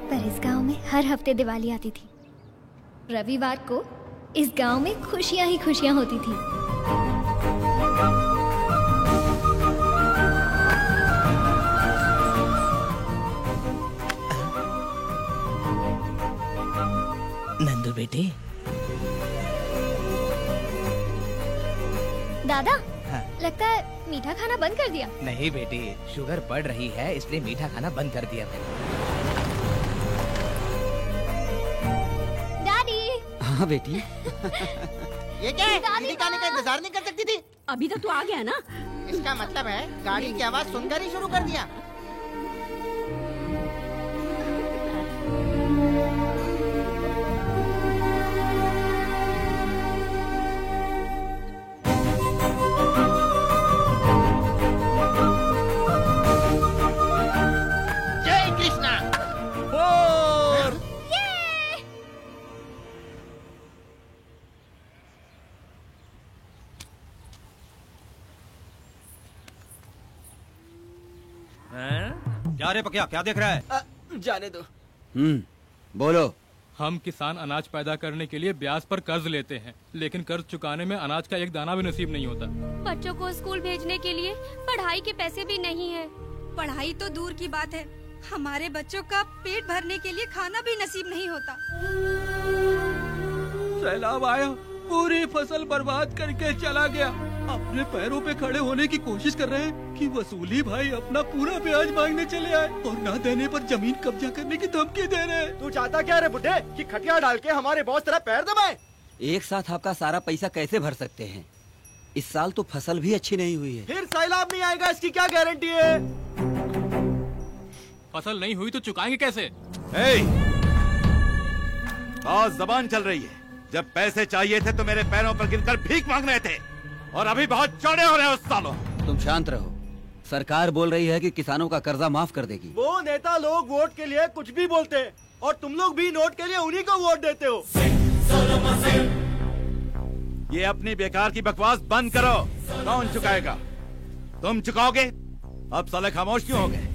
Speaker 9: पर इस गांव में हर हफ्ते दिवाली आती थी। रविवार को इस गांव में खुशियां ही खुशियां होती थी।
Speaker 17: नंदू बेटी।
Speaker 9: दादा,
Speaker 17: हाँ।
Speaker 9: लगता है मीठा खाना बंद कर दिया।
Speaker 17: नहीं बेटी, शुगर बढ़ रही है इसलिए मीठा खाना बंद कर दिया मैंने।
Speaker 9: डैडी।
Speaker 16: हाँ बेटी।
Speaker 7: ये क्या है? दीदी का आने का इंतजार नहीं कर सकती थी?
Speaker 18: अभी तक तो आ गया ना।
Speaker 7: इसका मतलब है गाड़ी की आवाज सुनकर ही शुरू कर दिया।
Speaker 3: जय कृष्णा।
Speaker 12: क्या रे पकिया, क्या देख रहा है?
Speaker 10: जाने दो।
Speaker 16: बोलो।
Speaker 5: हम किसान अनाज पैदा करने के लिए ब्याज पर कर्ज लेते हैं, लेकिन कर्ज चुकाने में अनाज का एक दाना भी नसीब नहीं होता।
Speaker 14: बच्चों को स्कूल भेजने के लिए पढ़ाई के पैसे भी नहीं है। पढ़ाई तो दूर की बात है, हमारे बच्चों का पेट भरने के लिए खाना भी नसीब नहीं होता।
Speaker 12: सैलाब आया, पूरी फसल बर्बाद करके चला गया। अपने पैरों पे खड़े होने की कोशिश कर रहे हैं कि वसूली भाई अपना पूरा ब्याज मांगने चले आए और ना देने पर जमीन कब्जा करने की धमकी दे रहे हैं।
Speaker 10: तू चाहता क्या रे बुड्ढे, कि खटिया डाल के हमारे बॉस तेरा पैर दबाए?
Speaker 16: एक साथ आपका सारा पैसा कैसे भर सकते हैं? इस साल तो फसल भी अच्छी नहीं हुई है।
Speaker 10: फिर सैलाब नहीं आएगा इसकी क्या गारंटी है?
Speaker 5: फसल नहीं हुई तो चुकाएंगे कैसे?
Speaker 11: बहुत जबान चल रही है। जब पैसे चाहिए थे तो मेरे पैरों पर गिरकर भीख मांग रहे थे, और अभी बहुत चौड़े हो रहे हो सालों।
Speaker 16: तुम शांत रहो। सरकार बोल रही है कि किसानों का कर्जा माफ कर देगी।
Speaker 10: वो नेता लोग वोट के लिए कुछ भी बोलते हैं, और तुम लोग भी नोट के लिए उन्हीं को वोट देते हो।
Speaker 11: ये अपनी बेकार की बकवास बंद करो। कौन चुकाएगा? तुम चुकाओगे? अब साले खामोश क्यों हो गए?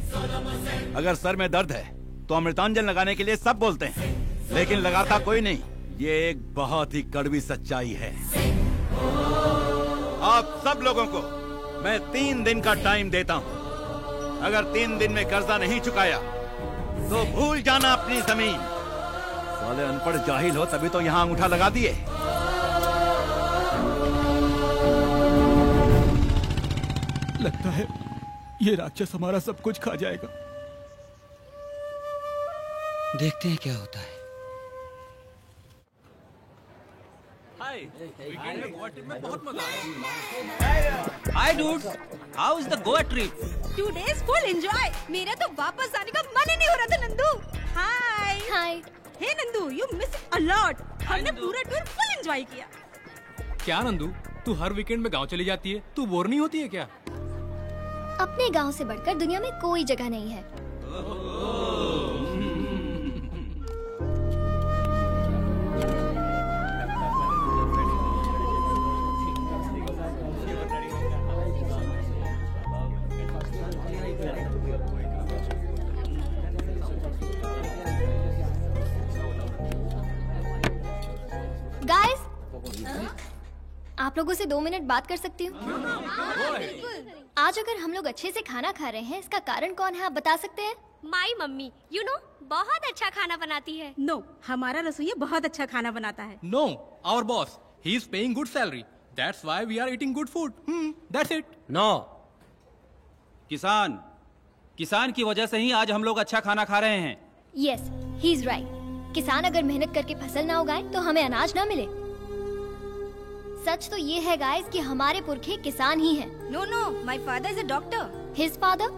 Speaker 11: अगर सर में दर्द है तो अमृतांजन लगाने के लिए सब बोलते हैं, लेकिन लगाता कोई नहीं। ये एक बहुत ही कड़वी सच्चाई है। आप सब लोगों को मैं 3 दिन का टाइम देता हूँ। अगर 3 दिन में कर्जा नहीं चुकाया तो भूल जाना अपनी जमीन। साले अनपढ़ जाहिल हो तभी तो यहाँ अंगूठा लगा दिए।
Speaker 12: लगता है ये राक्षस हमारा सब कुछ खा जाएगा।
Speaker 16: देखते हैं क्या होता है।
Speaker 15: Hi dude, how is the Goa trip?
Speaker 14: 2 days full enjoy. मेरा तो वापस आने का मन ही नहीं हो रहा था Nandu. Hi
Speaker 9: hi.
Speaker 14: Hey Nandu, you miss a lot. हमने पूरा टूर फुल एंजॉय किया।
Speaker 5: क्या नंदू, तू हर वीकेंड में गांव चली जाती है, तू बोर नहीं होती है क्या?
Speaker 9: अपने गांव से बढ़कर दुनिया में कोई जगह नहीं है। आप लोगों से 2 मिनट बात कर सकती हूँ? आज अगर हम लोग अच्छे से खाना खा रहे हैं, इसका कारण कौन है, आप बता सकते हैं?
Speaker 18: माई मम्मी, यू नो, बहुत अच्छा खाना बनाती है।
Speaker 19: नो, हमारा रसोइया बहुत अच्छा खाना बनाता है।
Speaker 5: No, our boss. He is paying good salary. That's why we are eating good food. That's it.
Speaker 20: No, किसान की वजह से ही आज हम लोग अच्छा खाना खा रहे हैं।
Speaker 9: Yes, he is right. किसान अगर मेहनत करके फसल ना उगाए तो हमें अनाज ना मिले। सच तो ये है गाइस कि हमारे पुरखे किसान ही हैं।
Speaker 19: No no, my father is a doctor.
Speaker 9: His father?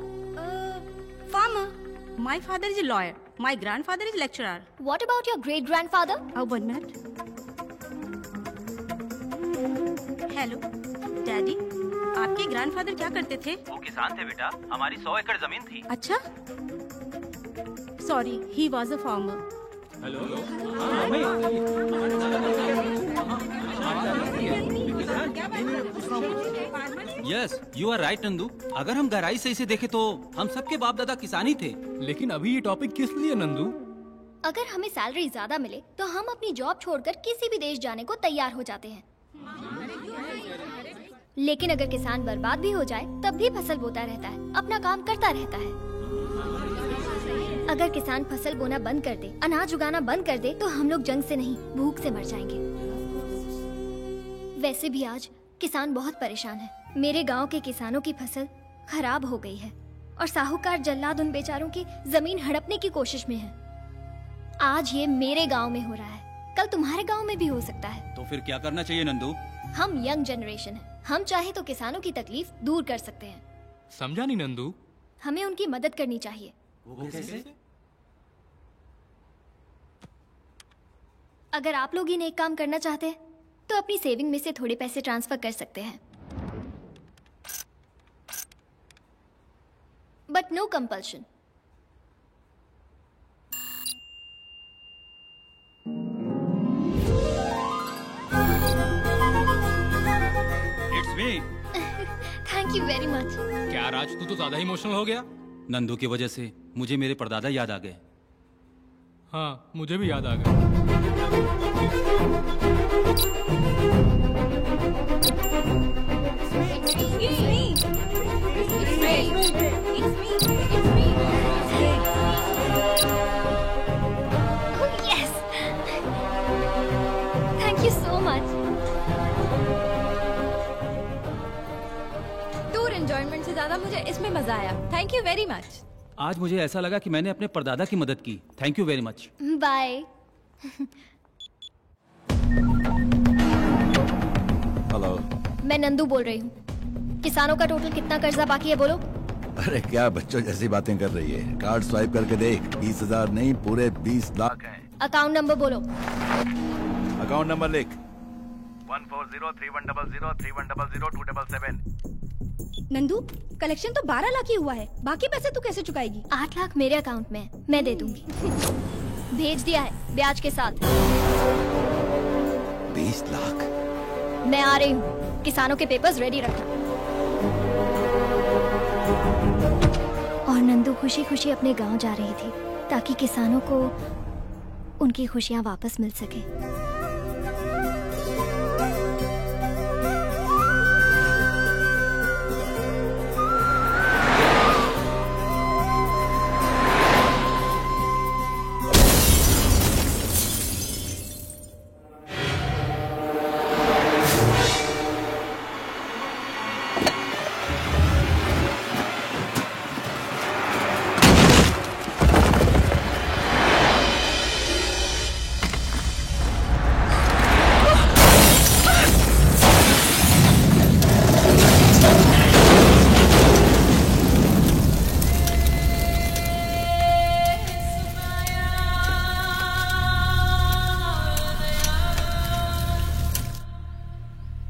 Speaker 19: Farmer. My father is a lawyer. My grandfather is lecturer.
Speaker 9: What about your great grandfather?
Speaker 19: 1 minute. Hello daddy, आपके ग्रैंडफादर क्या करते थे?
Speaker 20: वो किसान थे बेटा, हमारी 100 एकड़ जमीन थी।
Speaker 19: अच्छा, sorry, he was a farmer.
Speaker 20: Yes, you are right Nandu. अगर हम गहराई से इसे देखें तो हम सबके बाप दादा किसान ही थे।
Speaker 5: लेकिन अभी ये टॉपिक किस लिए नंदू?
Speaker 9: अगर हमें सैलरी ज्यादा मिले तो हम अपनी जॉब छोड़कर किसी भी देश जाने को तैयार हो जाते हैं। लेकिन अगर किसान बर्बाद भी हो जाए तब भी फसल बोता रहता है, अपना काम करता रहता है। अगर किसान फसल बोना बंद कर दे, अनाज उगाना बंद कर दे, तो हम लोग जंग से नहीं, भूख से मर जाएंगे। वैसे भी आज किसान बहुत परेशान है। मेरे गांव के किसानों की फसल खराब हो गई है और साहूकार जल्लाद उन बेचारों की जमीन हड़पने की कोशिश में है। आज ये मेरे गांव में हो रहा है, कल तुम्हारे गांव में भी हो सकता है।
Speaker 20: तो फिर क्या करना चाहिए नंदू?
Speaker 9: हम यंग जनरेशन है, हम चाहे तो किसानों की तकलीफ दूर कर सकते हैं।
Speaker 5: समझा नहीं नंदू?
Speaker 9: हमें उनकी मदद करनी चाहिए।
Speaker 20: वो कैसे?
Speaker 9: अगर आप लोग ही नेक काम करना चाहते हैं तो अपनी सेविंग में से थोड़े पैसे ट्रांसफर कर सकते हैं, but no compulsion.
Speaker 20: It's me.
Speaker 9: Thank you very much.
Speaker 5: क्या राज, तू तो ज्यादा इमोशनल हो गया।
Speaker 20: नंदू की वजह से मुझे मेरे परदादा याद आ गए।
Speaker 5: हाँ, मुझे भी याद आ गया।
Speaker 9: Thank you so much.
Speaker 21: Tour enjoyment से ज्यादा मुझे इसमें मजा आया। Thank you very much.
Speaker 20: आज मुझे ऐसा लगा कि मैंने अपने परदादा की मदद की। Thank you very much.
Speaker 9: Bye.
Speaker 11: Hello,
Speaker 9: मैं नंदू बोल रही हूँ। किसानों का टोटल कितना कर्जा बाकी है बोलो?
Speaker 11: अरे क्या बच्चों जैसी बातें कर रही है। कार्ड स्वाइप करके देख, 20,000 नहीं पूरे 20 लाख हैं।
Speaker 9: अकाउंट नंबर बोलो।
Speaker 11: अकाउंट नंबर लिख।
Speaker 19: 140310031002777। नंदू, कलेक्शन तो 12 लाख ही हुआ है, बाकी पैसे तू कैसे चुकाएगी?
Speaker 9: 8 लाख मेरे अकाउंट में है, मैं दे दूंगी। भेज दिया है ब्याज के साथ।
Speaker 11: 20 लाख।
Speaker 9: मैं आ रही हूँ, किसानों के पेपर्स रेडी रखना। और नंदू खुशी खुशी अपने गांव जा रही थी ताकि किसानों को उनकी खुशियाँ वापस मिल सके।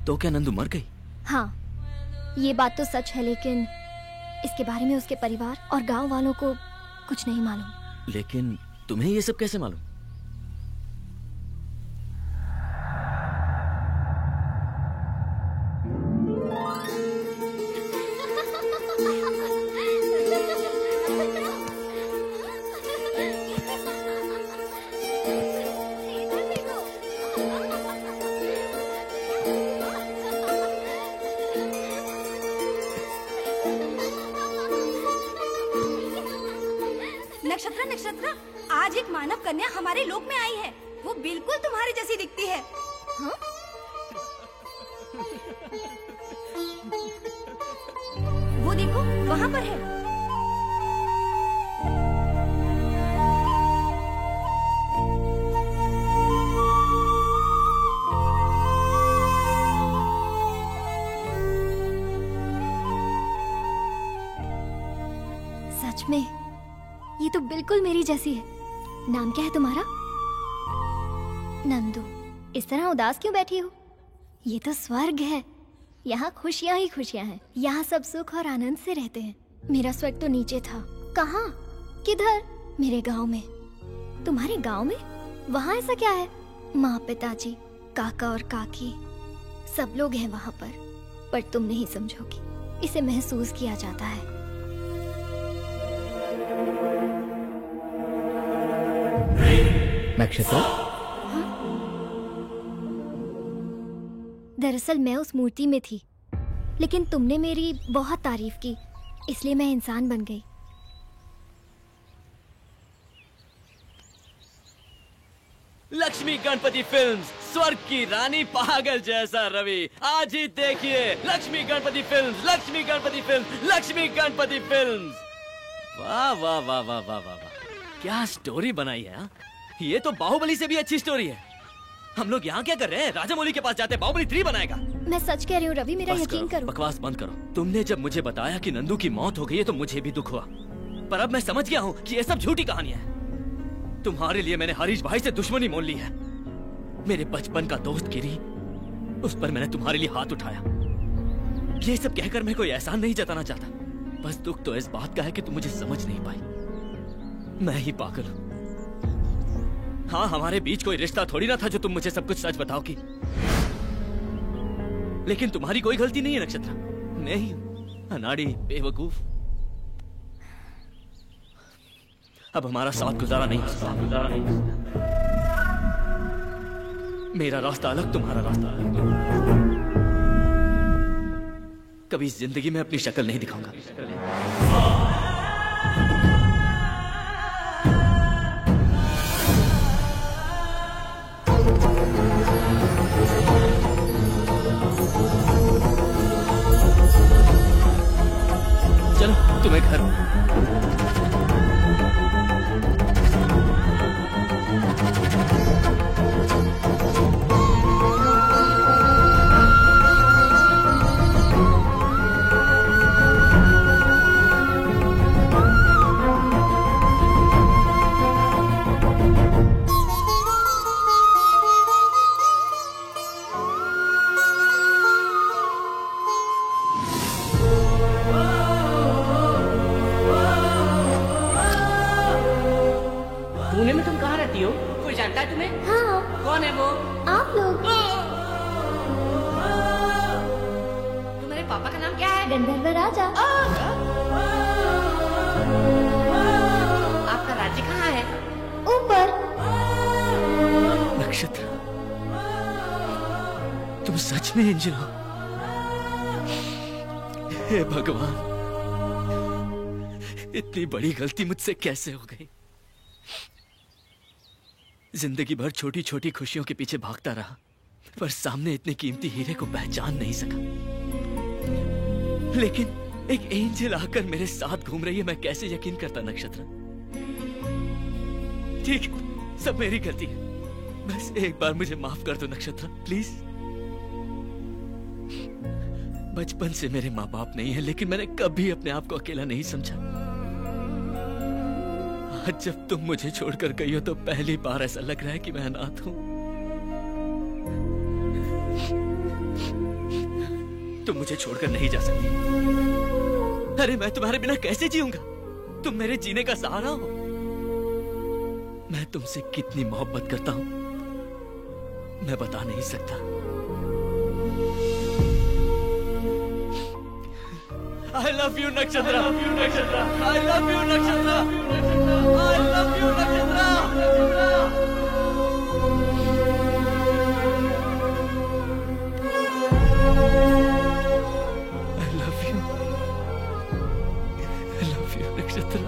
Speaker 10: तो क्या नंदू मर गई?
Speaker 9: हाँ, ये बात तो सच है, लेकिन इसके बारे में उसके परिवार और गांव वालों को कुछ नहीं मालूम।
Speaker 10: लेकिन तुम्हें ये सब कैसे मालूम?
Speaker 19: नक्षत्र नक्षत्र, आज एक मानव कन्या हमारे लोक में आई है। वो बिल्कुल तुम्हारी जैसी दिखती है। हाँ? वो देखो वहाँ पर है।
Speaker 9: सच में ये तो बिल्कुल मेरी जैसी है। नाम क्या है तुम्हारा? नंदू। इस तरह उदास क्यों बैठी हो? ये तो स्वर्ग है। यहाँ खुशियाँ ही खुशियाँ हैं। यहाँ सब सुख और आनंद से रहते हैं। मेरा स्वर्ग तो नीचे था। कहाँ? किधर? मेरे गांव में। तुम्हारे गांव में? वहाँ ऐसा क्या है? माँ, पिताजी, काका और काकी सब लोग हैं वहाँ पर तुम नहीं समझोगी। इसे महसूस किया जाता है।
Speaker 13: नक्षत्र,
Speaker 9: दरअसल मैं उस मूर्ति में थी, लेकिन तुमने मेरी बहुत तारीफ की, इसलिए मैं इंसान बन गई।
Speaker 6: लक्ष्मी गणपति फिल्म्स, स्वर्ग की रानी पागल जैसा रवि। आज ही देखिए Lakshmi Ganpati films, Lakshmi Ganpati films, Lakshmi Ganpati films. वाह वाह वाह वाह वाह वाह वाह, क्या स्टोरी बनाई है। हा? ये तो बाहुबली से भी अच्छी स्टोरी है। हम लोग यहाँ क्या कर रहे हैं? राजामौली के पास जाते, बाहुबली 3 बनाएगा।
Speaker 9: मैं सच कह रही हूँ रवि, मेरा यकीन करो।
Speaker 6: बकवास बंद करो। तुमने जब मुझे बताया कि नंदू की मौत हो गई है तो मुझे भी दुख हुआ, पर अब मैं समझ गया हूँ कि ये सब झूठी कहानियां हैं। तुम्हारे लिए मैंने हरीश भाई से दुश्मनी मोल ली है। मेरे बचपन का दोस्त गिरी, उस पर मैंने तुम्हारे लिए हाथ उठाया। ये सब कहकर मैं कोई एहसान नहीं जताना चाहता, बस दुख तो इस बात का है कि तुम मुझे समझ नहीं पाई। मैं ही पागल हूं। हाँ, हमारे बीच कोई रिश्ता थोड़ी ना था जो तुम मुझे सब कुछ सच बताओगी। लेकिन तुम्हारी कोई गलती नहीं है नक्षत्र, मैं ही हूं अनाड़ी, बेवकूफ। अब हमारा साथ गुजारा नहीं हो सकता। मेरा रास्ता अलग, तुम्हारा रास्ता अलग। कभी जिंदगी में अपनी शक्ल नहीं दिखाऊंगा। चलो तुम्हें घर।
Speaker 4: पुणे में तुम कहाँ रहती हो? कोई जानता है तुम्हें?
Speaker 9: हाँ।
Speaker 4: कौन है वो?
Speaker 9: आप लोग।
Speaker 4: तुम्हारे पापा का नाम क्या है?
Speaker 9: गंधर्व राजा।
Speaker 4: आपका राज्य कहाँ है?
Speaker 9: ऊपर।
Speaker 6: नक्षत्र, तुम सच में एंजल हो? हे भगवान, इतनी बड़ी गलती मुझसे कैसे हो गई। जिंदगी भर छोटी छोटी खुशियों के पीछे भागता रहा, पर सामने इतने कीमती हीरे को पहचान नहीं सका। लेकिन एक एंजल आकर मेरे साथ घूम रही है, मैं कैसे यकीन करता नक्षत्र। ठीक, सब मेरी गलती है। बस एक बार मुझे माफ कर दो नक्षत्र, प्लीज। बचपन से मेरे माँ बाप नहीं है, लेकिन मैंने कभी अपने आप को अकेला नहीं समझा। आज जब तुम मुझे छोड़कर गई हो तो पहली बार ऐसा लग रहा है कि मैं अनाथ हूं। तुम मुझे छोड़कर नहीं जा सकती। अरे मैं तुम्हारे बिना कैसे जीऊंगा? तुम मेरे जीने का सहारा हो। मैं तुमसे कितनी मोहब्बत करता हूं मैं बता नहीं सकता। I love you नक्षत्र, I love you नक्षत्र, I love you नक्षत्र, I love you नक्षत्र। I love you नक्षत्र।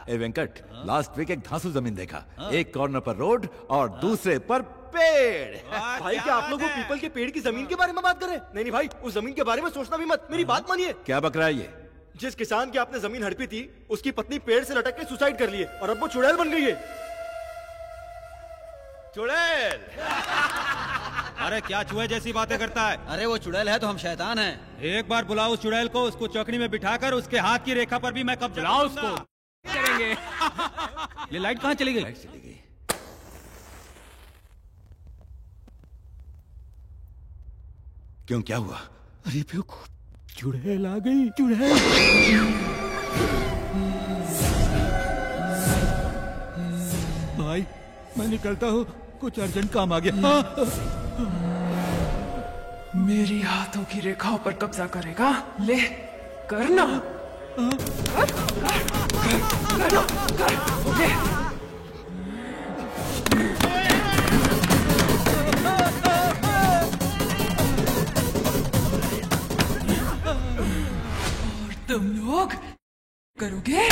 Speaker 11: ए वेंकट, लास्ट वीक एक धांसू जमीन देखा। एक कॉर्नर पर रोड और दूसरे पर पेड़।
Speaker 10: भाई क्या आप लोग वो पीपल के पेड़ की जमीन के बारे में बात कर रहे हैं? नहीं नहीं भाई, उस जमीन के बारे में सोचना भी मत, मेरी बात मानिए।
Speaker 11: क्या बक रहा है ये?
Speaker 10: जिस किसान की आपने जमीन हड़पी थी, उसकी पत्नी पेड़ से लटक के सुसाइड कर लिए और अब वो चुड़ैल बन गई है।
Speaker 11: चुड़ैल?
Speaker 20: अरे क्या चूहे जैसी बातें करता है?
Speaker 2: अरे वो चुड़ैल है तो हम शैतान हैं।
Speaker 20: एक बार बुलाओ उस चुड़ैल को, उसको चौकड़ी में बिठाकर उसके हाथ की रेखा पर भी मैं कब्जा
Speaker 5: बुलाओ उसको।
Speaker 20: करेंगे। ये लाइट कहाँ चली गई?
Speaker 11: क्यों, क्या हुआ?
Speaker 12: अरे बेवकूफ, चुड़ैल आ गई। चुड़ैल। भाई मैं निकलता हूँ, कुछ अर्जेंट काम आ गया।
Speaker 8: मेरी हाथों की रेखाओं पर कब्जा करेगा? ले करना। और तुम लोग करोगे?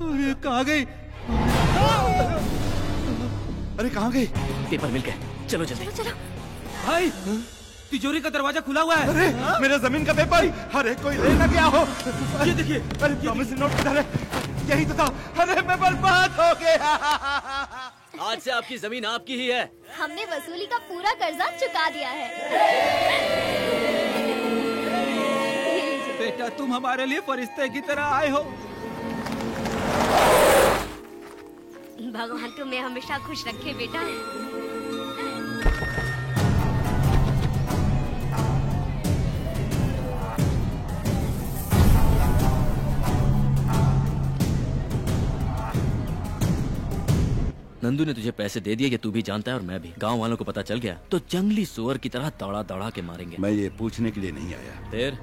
Speaker 12: अरे कहाँ गई?
Speaker 11: अरे कहाँ गई?
Speaker 6: पेपर मिल गए, चलो जल्दी।
Speaker 19: चलो।
Speaker 20: भाई तिजोरी का दरवाजा खुला हुआ है।
Speaker 11: अरे मेरा जमीन का पेपर। अरे कोई ले ना गया हो।
Speaker 20: ये देखिए।
Speaker 11: अरे प्रॉमिसरी नोट किधर है? यही तो था। अरे मैं बर्बाद हो गया।
Speaker 6: आज से आपकी जमीन आपकी ही है।
Speaker 9: हमने वसूली का पूरा कर्जा चुका दिया है।
Speaker 20: बेटा तुम हमारे लिए फरिश्ते की तरह आए हो।
Speaker 18: भगवान तुम्हें हमेशा खुश रखे बेटा।
Speaker 6: नंदू ने तुझे पैसे दे दिए कि तू भी जानता है और मैं भी। गांव वालों को पता चल गया तो जंगली सुअर की तरह दौड़ा दौड़ा के मारेंगे।
Speaker 11: मैं ये पूछने के लिए नहीं आया।
Speaker 6: फिर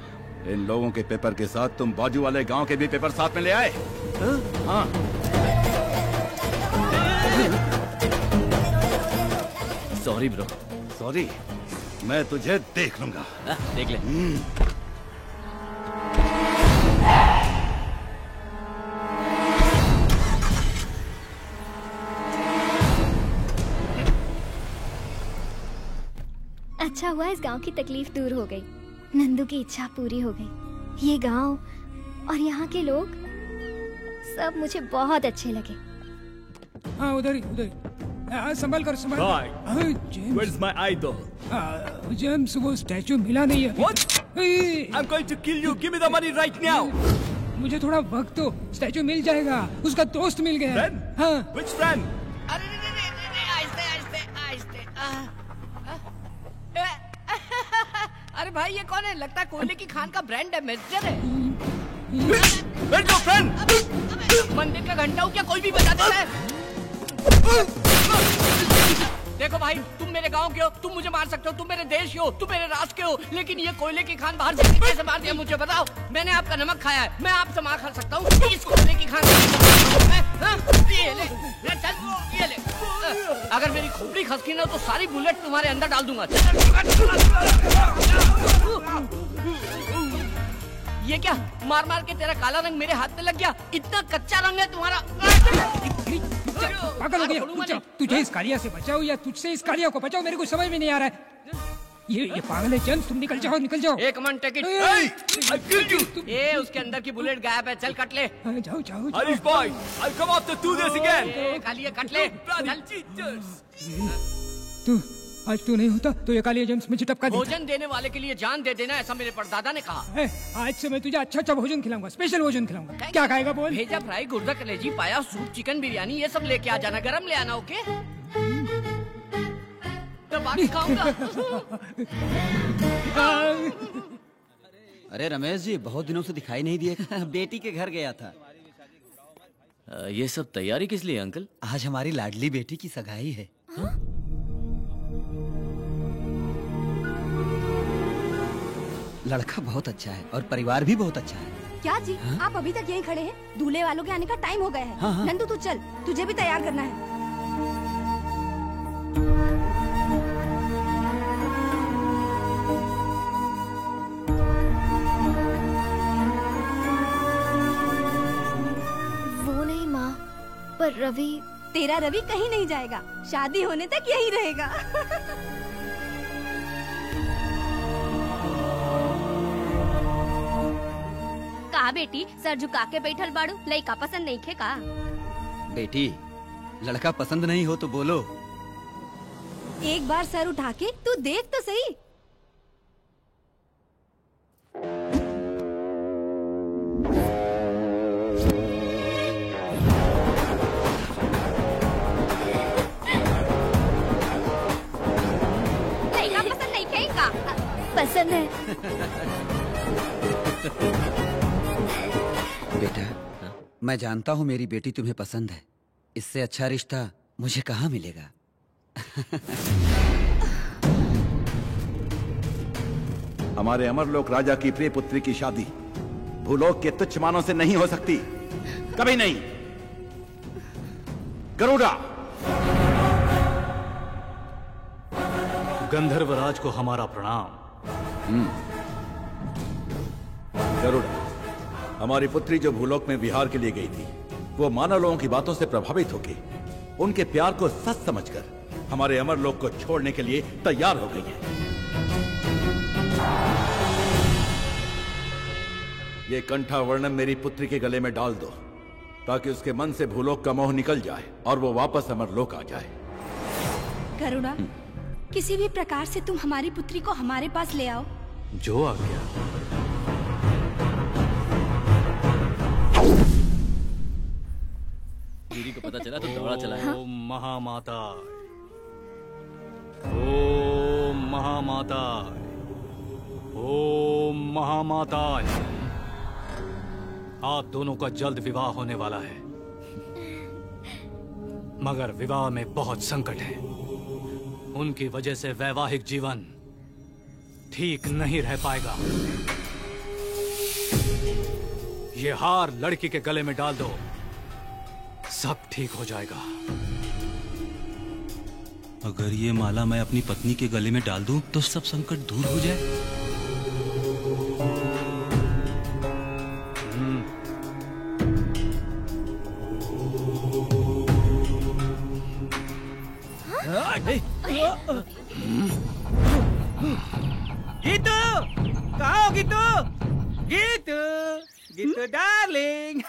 Speaker 11: इन लोगों के पेपर के साथ तुम बाजू वाले गांव के भी पेपर साथ में ले आए? हाँ।
Speaker 6: Sorry bro.
Speaker 11: सॉरी? मैं तुझे देख लूंगा।
Speaker 6: देख ले।
Speaker 9: अच्छा हुआ इस गांव की तकलीफ दूर हो गई। नंदू की इच्छा पूरी हो गई। ये गांव और यहाँ के लोग सब मुझे बहुत अच्छे लगे।
Speaker 1: हाँ उधर ही, उधर ही। संभाल कर, संभाल कर। James,
Speaker 6: Where's my idol?
Speaker 1: James वो स्टैचू मिला नहीं है।
Speaker 6: What? I'm going to kill you. Give me the money right now.
Speaker 1: मुझे थोड़ा वक्त दो, स्टैचू मिल जाएगा। उसका दोस्त मिल गया।
Speaker 6: Friend?
Speaker 1: हाँ।
Speaker 6: Which friend?
Speaker 4: अरे भाई ये कौन है? लगता है कोयले की खान का ब्रांड एम्बेसडर है। मंदिर का घंटा हो क्या कोई भी बजा देता है? देखो भाई, तुम मेरे गांव के हो, तुम मुझे मार सकते हो, तुम मेरे देश के हो, तुम मेरे राष्ट्र के हो, लेकिन ये कोयले की खान बाहर से कैसे मार दिया मुझे बताओ? मैंने आपका नमक खाया है, मैं आपसे मार खा सकता हूँ इस कोयले की खान। ये ले, चल ये ले। अगर मेरी खोपड़ी खसकी ना तो सारी बुलेट तुम्हारे अंदर डाल दूंगा। ये क्या मार मार के तेरा काला रंग मेरे हाथ में लग गया? इतना कच्चा रंग है तुम्हारा।
Speaker 1: पागल हो गया। तुझे इस कालिया से बचाओ या तुझसे इस कालिया को बचाओ, मेरे को समझ में नहीं आ रहा है। ये पागल है जेम्स, तुम निकल जाओ, निकल जाओ।
Speaker 4: एक मन टिकट। ये उसके अंदर की बुलेट गायब है, चल कट ले।
Speaker 1: जाओ जाओ।
Speaker 6: Irish boy, I'll come after do this again.
Speaker 4: Kaliya cut ले।
Speaker 1: तू आज तू नहीं होता तो ये कालिया जेम्स मुझे टपका देता।
Speaker 4: भोजन देने वाले के लिए जान दे देना, ऐसा मेरे परदादा ने कहा।
Speaker 1: आज से मैं तुझे अच्छा अच्छा भोजन खिलाऊंगा, स्पेशल भोजन खिलाऊंगा। क्या खाएगा बोल?
Speaker 4: भेजा फ्राई, गुर्दा कलेजी, पाया, सूप, चिकन बिरयानी, ये सब लेके आ जाना, गरम ले आना। ओके तो बाकी खाऊंगा।
Speaker 2: अरे रमेश जी, बहुत दिनों से दिखाई नहीं दिए। बेटी के घर गया था।
Speaker 6: ये सब तैयारी किस लिए अंकल?
Speaker 2: आज हमारी लाडली बेटी की सगाई है। लड़का बहुत अच्छा है और परिवार भी बहुत अच्छा है।
Speaker 19: क्या जी? आप अभी तक यहीं खड़े हैं? दूल्हे वालों के आने का टाइम हो गया है।
Speaker 2: हाँ।
Speaker 19: नंदू तू चल, तुझे भी तैयार करना है।
Speaker 9: पर रवि।
Speaker 19: तेरा रवि कहीं नहीं जाएगा, शादी होने तक यही रहेगा।
Speaker 18: कहा बेटी, सर झुका के बैठल बाड़ू, लड़का पसंद नहीं खे का?
Speaker 16: बेटी, लड़का पसंद नहीं हो तो बोलो।
Speaker 19: एक बार सर उठा के तू देख तो सही।
Speaker 18: लड़का पसंद नहीं खे का?
Speaker 9: पसंद है।
Speaker 16: बेटा, मैं जानता हूँ मेरी बेटी तुम्हें पसंद है। इससे अच्छा रिश्ता मुझे कहाँ मिलेगा।
Speaker 11: हमारे अमरलोक राजा की प्रिय पुत्री की शादी भूलोक के तुच्छ मानों से नहीं हो सकती, कभी नहीं। गरुड़ा,
Speaker 17: गंधर्वराज को हमारा प्रणाम।
Speaker 11: गरुड़ा, हमारी पुत्री जो भूलोक में विहार के लिए गई थी, वो मानव लोगों की बातों से प्रभावित होकर उनके प्यार को सच समझकर हमारे अमरलोक को छोड़ने के लिए तैयार हो गई है। ये कंठा वर्णम मेरी पुत्री के गले में डाल दो, ताकि उसके मन से भूलोक का मोह निकल जाए और वो वापस अमरलोक आ जाए।
Speaker 19: गरुड़ा, किसी भी प्रकार से तुम हमारी पुत्री को हमारे पास ले आओ।
Speaker 17: जो आ गया।
Speaker 6: गिरी को पता चला तो दौड़ा चला।
Speaker 17: ओम महामाता, ओम महामाता, ओम महामाता। आप दोनों का जल्द विवाह होने वाला है, मगर विवाह में बहुत संकट है। उनकी वजह से वैवाहिक जीवन ठीक नहीं रह पाएगा। ये हार लड़की के गले में डाल दो, सब ठीक हो जाएगा।
Speaker 20: अगर ये माला मैं अपनी पत्नी के गले में डाल दूं तो सब संकट दूर हो जाए।
Speaker 15: गीतू, कहाँ हो गीतू? गीतू, गीतू डार्लिंग।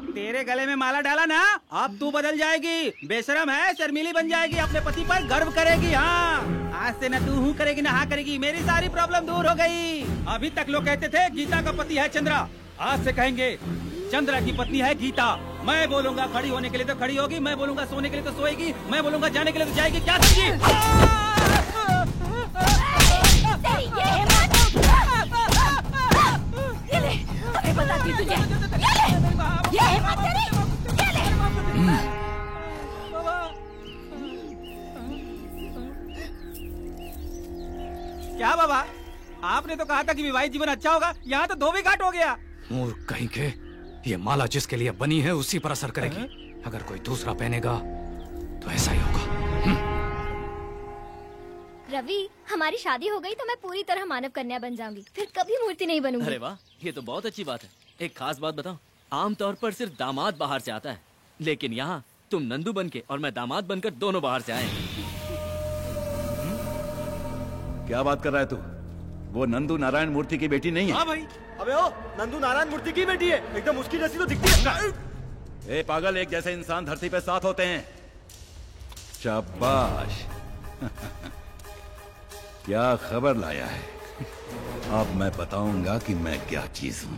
Speaker 15: तेरे गले में माला डाला ना, अब तू बदल जाएगी। बेशरम है, शर्मीली बन जाएगी, अपने पति पर गर्व करेगी। हाँ, आज से न तू हूँ करेगी न हाँ करेगी। मेरी सारी प्रॉब्लम दूर हो गई। अभी तक लोग कहते थे गीता का पति है चंद्रा, आज से कहेंगे चंद्रा की पत्नी है गीता। मैं बोलूंगा खड़ी होने के लिए तो खड़ी होगी, मैं बोलूंगा सोने के लिए तो सोएगी, मैं बोलूंगा जाने के लिए तो जाएगी। क्या समझी?
Speaker 18: अरे बताती तुझे, ये हिम्मत तेरी, ये ले।
Speaker 15: क्या बाबा, आपने तो कहा था कि विवाहित जीवन अच्छा होगा, यहाँ तो धोबी घाट हो गया।
Speaker 17: मूर्ख कहीं के, ये माला जिसके लिए बनी है उसी पर असर करेगी। अगर कोई दूसरा पहनेगा तो ऐसा ही होगा।
Speaker 9: रवि, हमारी शादी हो गई तो मैं पूरी तरह मानव कन्या बन जाऊंगी, फिर कभी मूर्ति नहीं बनूंगी।
Speaker 6: अरे वाह, ये तो बहुत अच्छी बात है। एक खास बात बताऊं, आमतौर पर सिर्फ दामाद बाहर से आता है, लेकिन यहाँ तुम नंदू बनके और मैं दामाद बनकर दोनों बाहर से आए।
Speaker 11: क्या बात कर रहा है तू? वो नंदू नारायण मूर्ति की बेटी नहीं है?
Speaker 15: हाँ भाई।
Speaker 10: अबे ओ, नंदू नारायण मूर्ति की बेटी है, एकदम उसकी जैसी तो दिखती है।
Speaker 11: ए पागल, एक जैसे इंसान धरती पे साथ होते हैं। शाबाश। क्या खबर लाया है? अब मैं बताऊंगा कि मैं क्या चीज हूं।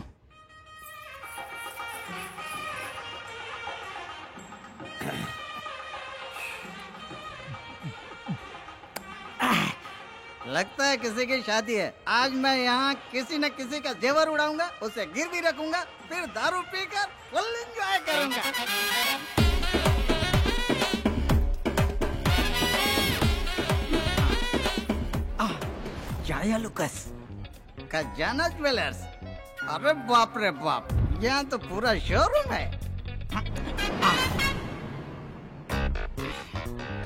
Speaker 3: लगता है किसी की शादी है। आज मैं यहाँ किसी न किसी का जेवर उड़ाऊंगा, उसे गिरवी रखूंगा, फिर दारू पीकर फुल एंजॉय करूंगा। जाया लुकस, खजाना ज्वेलर्स। अरे बाप रे बाप, यहाँ तो पूरा शोरूम है।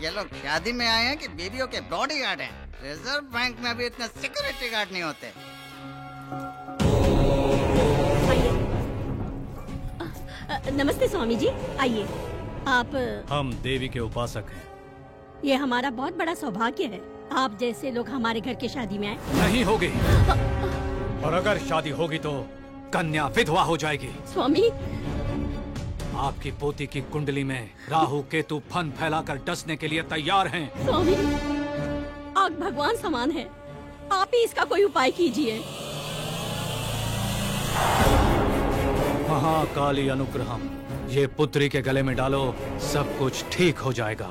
Speaker 3: ये लोग शादी में आए हैं कि बीवियों के बॉडीगार्ड हैं? रिजर्व बैंक में भी इतने सिक्योरिटी गार्ड नहीं होते।
Speaker 7: नमस्ते स्वामी जी, आइए। आप
Speaker 17: हम देवी के उपासक हैं।
Speaker 7: ये हमारा बहुत बड़ा सौभाग्य है, आप जैसे लोग हमारे घर की शादी में आए।
Speaker 17: नहीं होगी, और अगर शादी होगी तो कन्या विधवा हो जाएगी।
Speaker 7: स्वामी,
Speaker 17: आपकी पोती की कुंडली में राहु केतु फन फैलाकर डसने के लिए तैयार हैं।
Speaker 7: स्वामी, आप भगवान समान हैं, आप ही इसका कोई उपाय कीजिए।
Speaker 17: महाकाली अनुग्रहम, ये पुत्री के गले में डालो, सब कुछ ठीक हो जाएगा।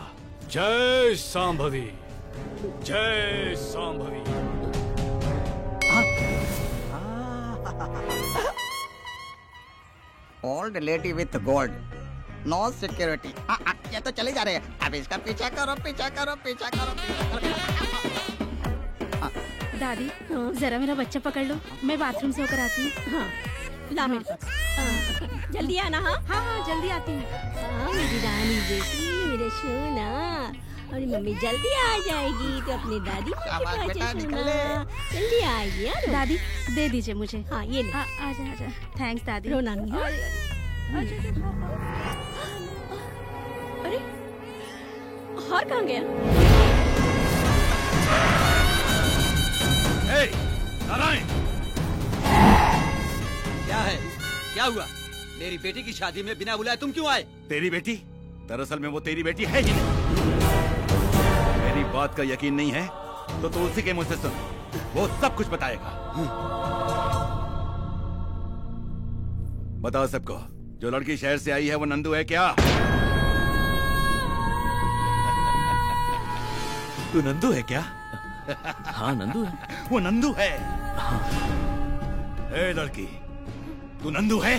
Speaker 17: जय सांभवी, जय Shambhavi.
Speaker 3: Old lady with gold, no security. ये तो चले जा रहे हैं। अब इसका पीछा करो, पीछा करो, पीछा करो, पीछा करो।
Speaker 19: दादी, जरा मेरा बच्चा पकड़ लो, मैं बाथरूम से होकर आती हूँ।
Speaker 7: हाँ, ला मेरे पास। जल्दी आना। हाँ
Speaker 19: हाँ, जल्दी आती हूँ।
Speaker 7: मेरी रानी बेटी, मेरे सोना, और मम्मी जल्दी आ जाएगी तो अपने दादी जल्दी आइए।
Speaker 19: दादी, दे दीजिए मुझे।
Speaker 7: हाँ, ये
Speaker 19: आजा आजा। थैंक्स दादी।
Speaker 7: रोना नहीं। अरे, हार कहाँ गया?
Speaker 2: नारायण, क्या है? क्या हुआ? मेरी बेटी की शादी में बिना बुलाए तुम क्यों आए?
Speaker 11: तेरी बेटी? दरअसल में वो तेरी बेटी है ही नहीं। मेरी बात का यकीन नहीं है तो तू उसी के मुंह से सुन, वो सब कुछ बताएगा। बताओ सबको, जो लड़की शहर से आई है वो नंदू है क्या? तू नंदू है क्या?
Speaker 6: हाँ, नंदू है।
Speaker 11: वो नंदू है। ए लड़की, तू नंदू है?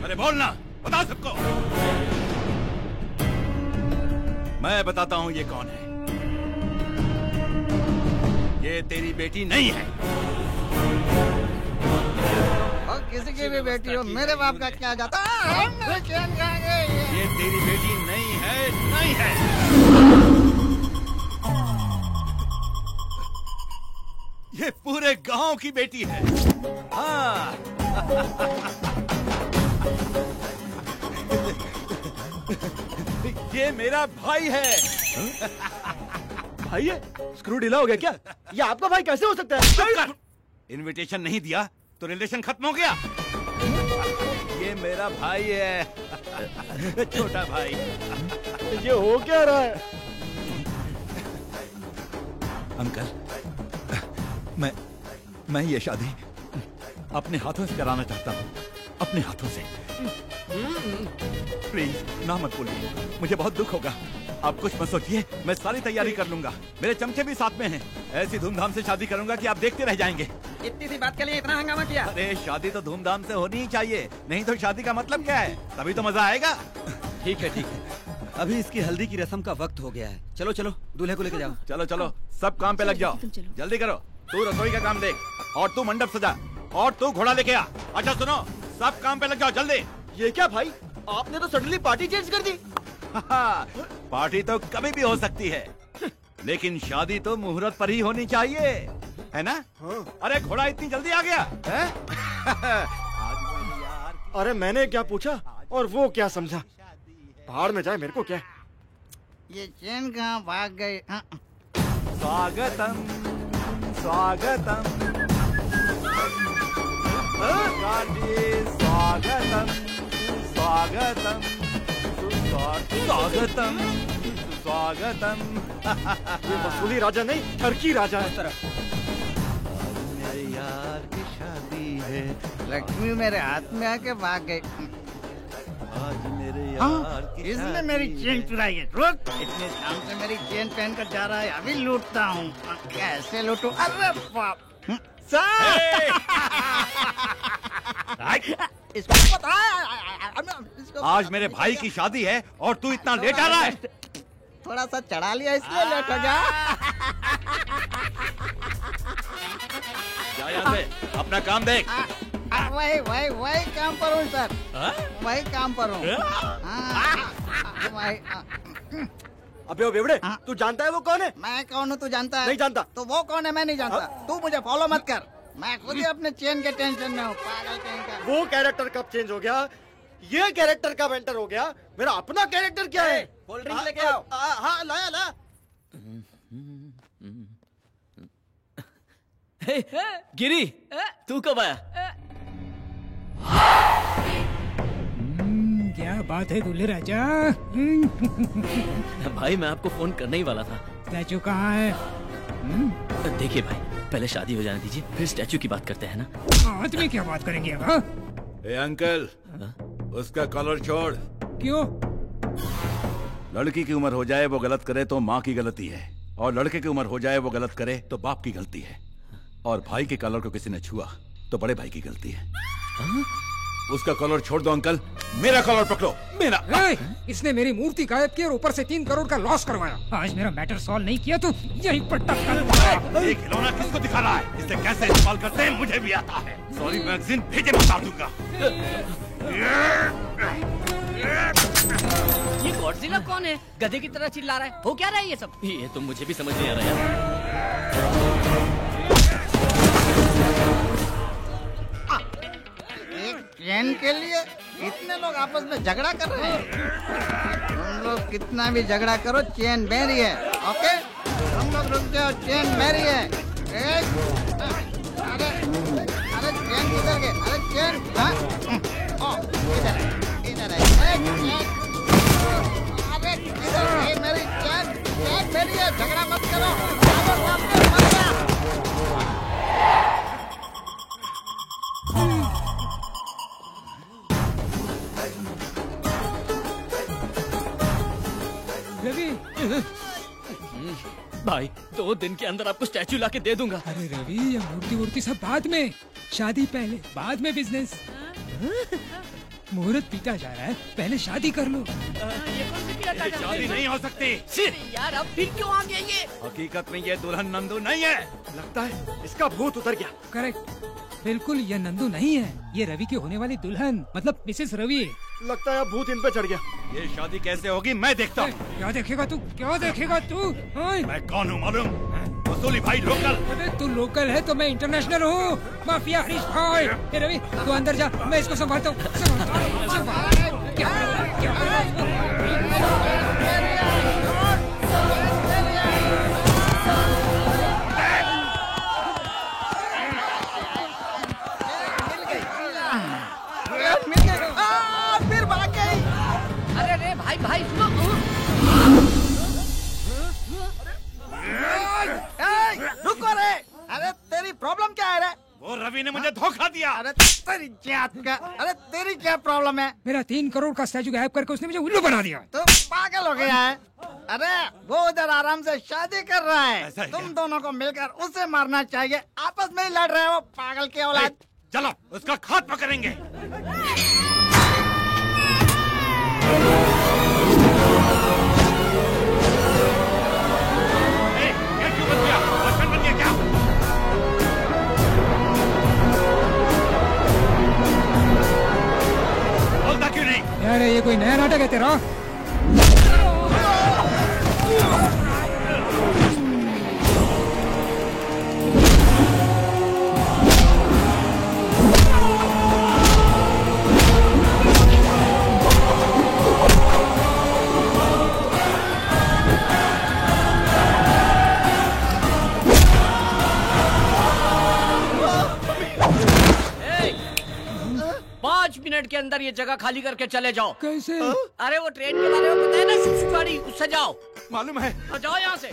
Speaker 11: अरे बोलना, बता सबको। मैं बताता हूँ ये कौन है। ये तेरी बेटी नहीं है।
Speaker 3: और किसी की भी बेटी हो, मेरे बाप का क्या जाता है?
Speaker 11: ये तेरी बेटी नहीं है, नहीं है। ये पूरे गांव की बेटी है। हाँ। ये मेरा भाई है।
Speaker 10: भाई है? स्क्रू ढीला हो गया क्या? ये आपका भाई कैसे हो सकता है?
Speaker 11: इनविटेशन नहीं दिया तो रिलेशन खत्म हो गया। ये मेरा भाई है, छोटा भाई।
Speaker 10: ये हो क्या रहा है?
Speaker 11: अंकल, मैं ये शादी अपने हाथों से कराना चाहता हूँ, अपने हाथों से। प्लीज ना मत बोलिए, मुझे बहुत दुख होगा। आप कुछ मत सोचिए, मैं सारी तैयारी कर लूंगा। मेरे चमचे भी साथ में हैं। ऐसी धूमधाम से शादी करूंगा कि आप देखते रह जाएंगे।
Speaker 3: इतनी सी बात के लिए इतना हंगामा किया?
Speaker 11: अरे शादी तो धूमधाम से होनी ही चाहिए, नहीं तो शादी का मतलब क्या है? तभी तो मजा आएगा।
Speaker 2: ठीक है, ठीक है। अभी इसकी हल्दी की रस्म का वक्त हो गया है। चलो चलो, दूल्हे को लेके जाओ।
Speaker 11: चलो चलो, सब काम पे लग जाओ। जल्दी करो। तू रसोई का काम देख, और तू मंडप सजा, और तू घोड़ा लेके आ। अच्छा सुनो, सब काम पे लग जाओ जल्दी।
Speaker 10: ये क्या भाई, आपने तो सडनली पार्टी चेंज कर दी।
Speaker 11: पार्टी तो कभी भी हो सकती है, लेकिन शादी तो मुहूर्त पर ही होनी चाहिए, है ना? अरे घोड़ा इतनी जल्दी आ गया है?
Speaker 10: अरे मैंने क्या पूछा और वो क्या समझा? पहाड़ में जाए, मेरे को क्या?
Speaker 3: ये चैन कहाँ भाग गए?
Speaker 11: स्वागतम स्वागतम स्वागतम स्वागतम स्वागतम स्वागतम।
Speaker 10: ये मसूली राजा नहीं, टर्की राजा है।
Speaker 11: मेरे यार की शादी है।
Speaker 3: लक्ष्मी मेरे हाथ में आके भाग गई।
Speaker 11: आज मेरे यार की
Speaker 3: इसने मेरी चेन चुराई है। रुक, इतने शाम से मेरी चेन पहन कर जा रहा है, अभी लूटता हूँ। कैसे लूटूं? अरे बाप!
Speaker 11: इसको पता है आज मेरे भाई की शादी है और तू इतना लेट आ रहा है।
Speaker 3: थोड़ा सा चढ़ा लिया इसलिए लेट हो गया।
Speaker 11: जा यहाँ से, अपना काम देख।
Speaker 3: वही काम पर हूँ सर, वही काम पर हूँ।
Speaker 10: अबे ओ बेवड़े, तू जानता है वो कौन है?
Speaker 3: मैं कौन हूँ तू जानता है?
Speaker 10: नहीं जानता।
Speaker 3: तो वो कौन है मैं नहीं जानता। तू मुझे फॉलो मत कर, मैं खुद ही अपने चेन के टेंशन में हूँ। पागल कहीं का।
Speaker 10: वो कैरेक्टर कब चेंज हो गया ये कैरेक्टर का मेंटर हो गया, मेरा अपना कैरेक्टर क्या है?
Speaker 2: कोल्ड ड्रिंक लेके आओ।
Speaker 10: हाँ लाया ला।
Speaker 6: गिरी, तू कब आया?
Speaker 1: क्या बात है दूल्हे राजा?
Speaker 6: भाई मैं आपको फोन करने ही वाला था।
Speaker 1: स्टैचू कहाँ है?
Speaker 6: देखिए भाई, पहले शादी हो जाने दीजिए, फिर स्टैचू की बात करते हैं ना।
Speaker 1: आदमी क्या बात करेंगे अब?
Speaker 11: ए अंकल, उसका कॉलर छोड़।
Speaker 1: क्यों?
Speaker 11: लड़की की उम्र हो जाए वो गलत करे तो माँ की गलती है, और लड़के की उम्र हो जाए वो गलत करे तो बाप की गलती है, और भाई के कॉलर को किसी ने छुआ तो बड़े भाई की गलती है। उसका कॉलर छोड़ दो अंकल, मेरा कॉलर पकड़ो। मेरा
Speaker 1: इसने मेरी मूर्ति गायब की और ऊपर से 3 करोड़ का लॉस करवाया। आज मेरा मैटर सॉल्व नहीं किया तो यहीं पर टक्कर।
Speaker 11: ये खिलौना किसको दिखा रहा है? इसे कैसे इस्तेमाल करते हैं मुझे भी आता है। सॉरी मैगजीन भेजे बता दूंगा।
Speaker 4: ये गॉडजिला कौन है? गधे की तरह चिल्ला रहा है। हो क्या रहा है ये सब?
Speaker 6: ये तो मुझे भी समझ नहीं आ रहा है।
Speaker 3: एक चैन के लिए इतने लोग आपस में झगड़ा कर रहे हैं। तुम लोग कितना भी झगड़ा करो, चैन मेरी है। ओके, तुम लोग रुक जाओ, चैन मेरी है। अरे अरे चैन किधर गए? अरे चैन, हाँ, इधर है, इधर है। अरे किधर गई मेरी चैन? चैन मेरी है, झगड़ा मत करो।
Speaker 1: रवि,
Speaker 6: भाई 2 दिन के अंदर आपको स्टैचू लाके दे दूंगा।
Speaker 1: अरे रवि, ये मूर्ति सब बाद में, शादी पहले, बाद में बिजनेस। मुहूर्त पीटा जा रहा है, पहले शादी कर लो।
Speaker 11: शादी नहीं हो सकती।
Speaker 4: यार अब फिर क्यों आ गया ये?
Speaker 11: हकीकत में ये दुल्हन नंदू नहीं है।
Speaker 10: लगता है इसका भूत उतर गया।
Speaker 1: करेक्ट, बिल्कुल ये नंदू नहीं है, ये रवि की होने वाली दुल्हन, मतलब मिसेस रवि।
Speaker 10: लगता है अब भूत इन पे चढ़ गया।
Speaker 11: ये शादी कैसे होगी मैं देखता हूँ।
Speaker 1: क्या देखेगा तू? क्या देखेगा तू?
Speaker 11: मैं कौन हूँ मालूम? वसूली भाई लोकल।
Speaker 1: अबे तू लोकल है तो मैं इंटरनेशनल हूँ। माफिया हरीश भाई। ए रवि, तू अंदर जा, मैं इसको संभालता हूँ।
Speaker 3: फिर भाग गई।
Speaker 4: अरे रे भाई भाई सुनो।
Speaker 3: रुको रे। अरे तेरी प्रॉब्लम क्या है रे?
Speaker 11: वो रवि ने मुझे धोखा दिया।
Speaker 3: अरे तेरी जात का, अरे तेरी क्या प्रॉब्लम है?
Speaker 1: मेरा 3 करोड़ का स्टैचू गायब करके उसने मुझे उल्लू बना दिया।
Speaker 3: तो पागल हो गया है? अरे वो उधर आराम से शादी कर रहा है, तुम दोनों को मिलकर उसे मारना चाहिए। आपस में ही लड़ रहे हो, पागल की औलाद।
Speaker 11: चलो उसका खात्मा करेंगे। बोलता क्यों नहीं?
Speaker 1: यार ये कोई नया नाटक है तेरा?
Speaker 4: मिनट के अंदर ये जगह खाली करके चले जाओ।
Speaker 1: कैसे?
Speaker 4: अरे वो ट्रेन के बारे में पता है ना, गाड़ी, उससे जाओ।
Speaker 10: मालूम है।
Speaker 4: तो जाओ यहाँ से।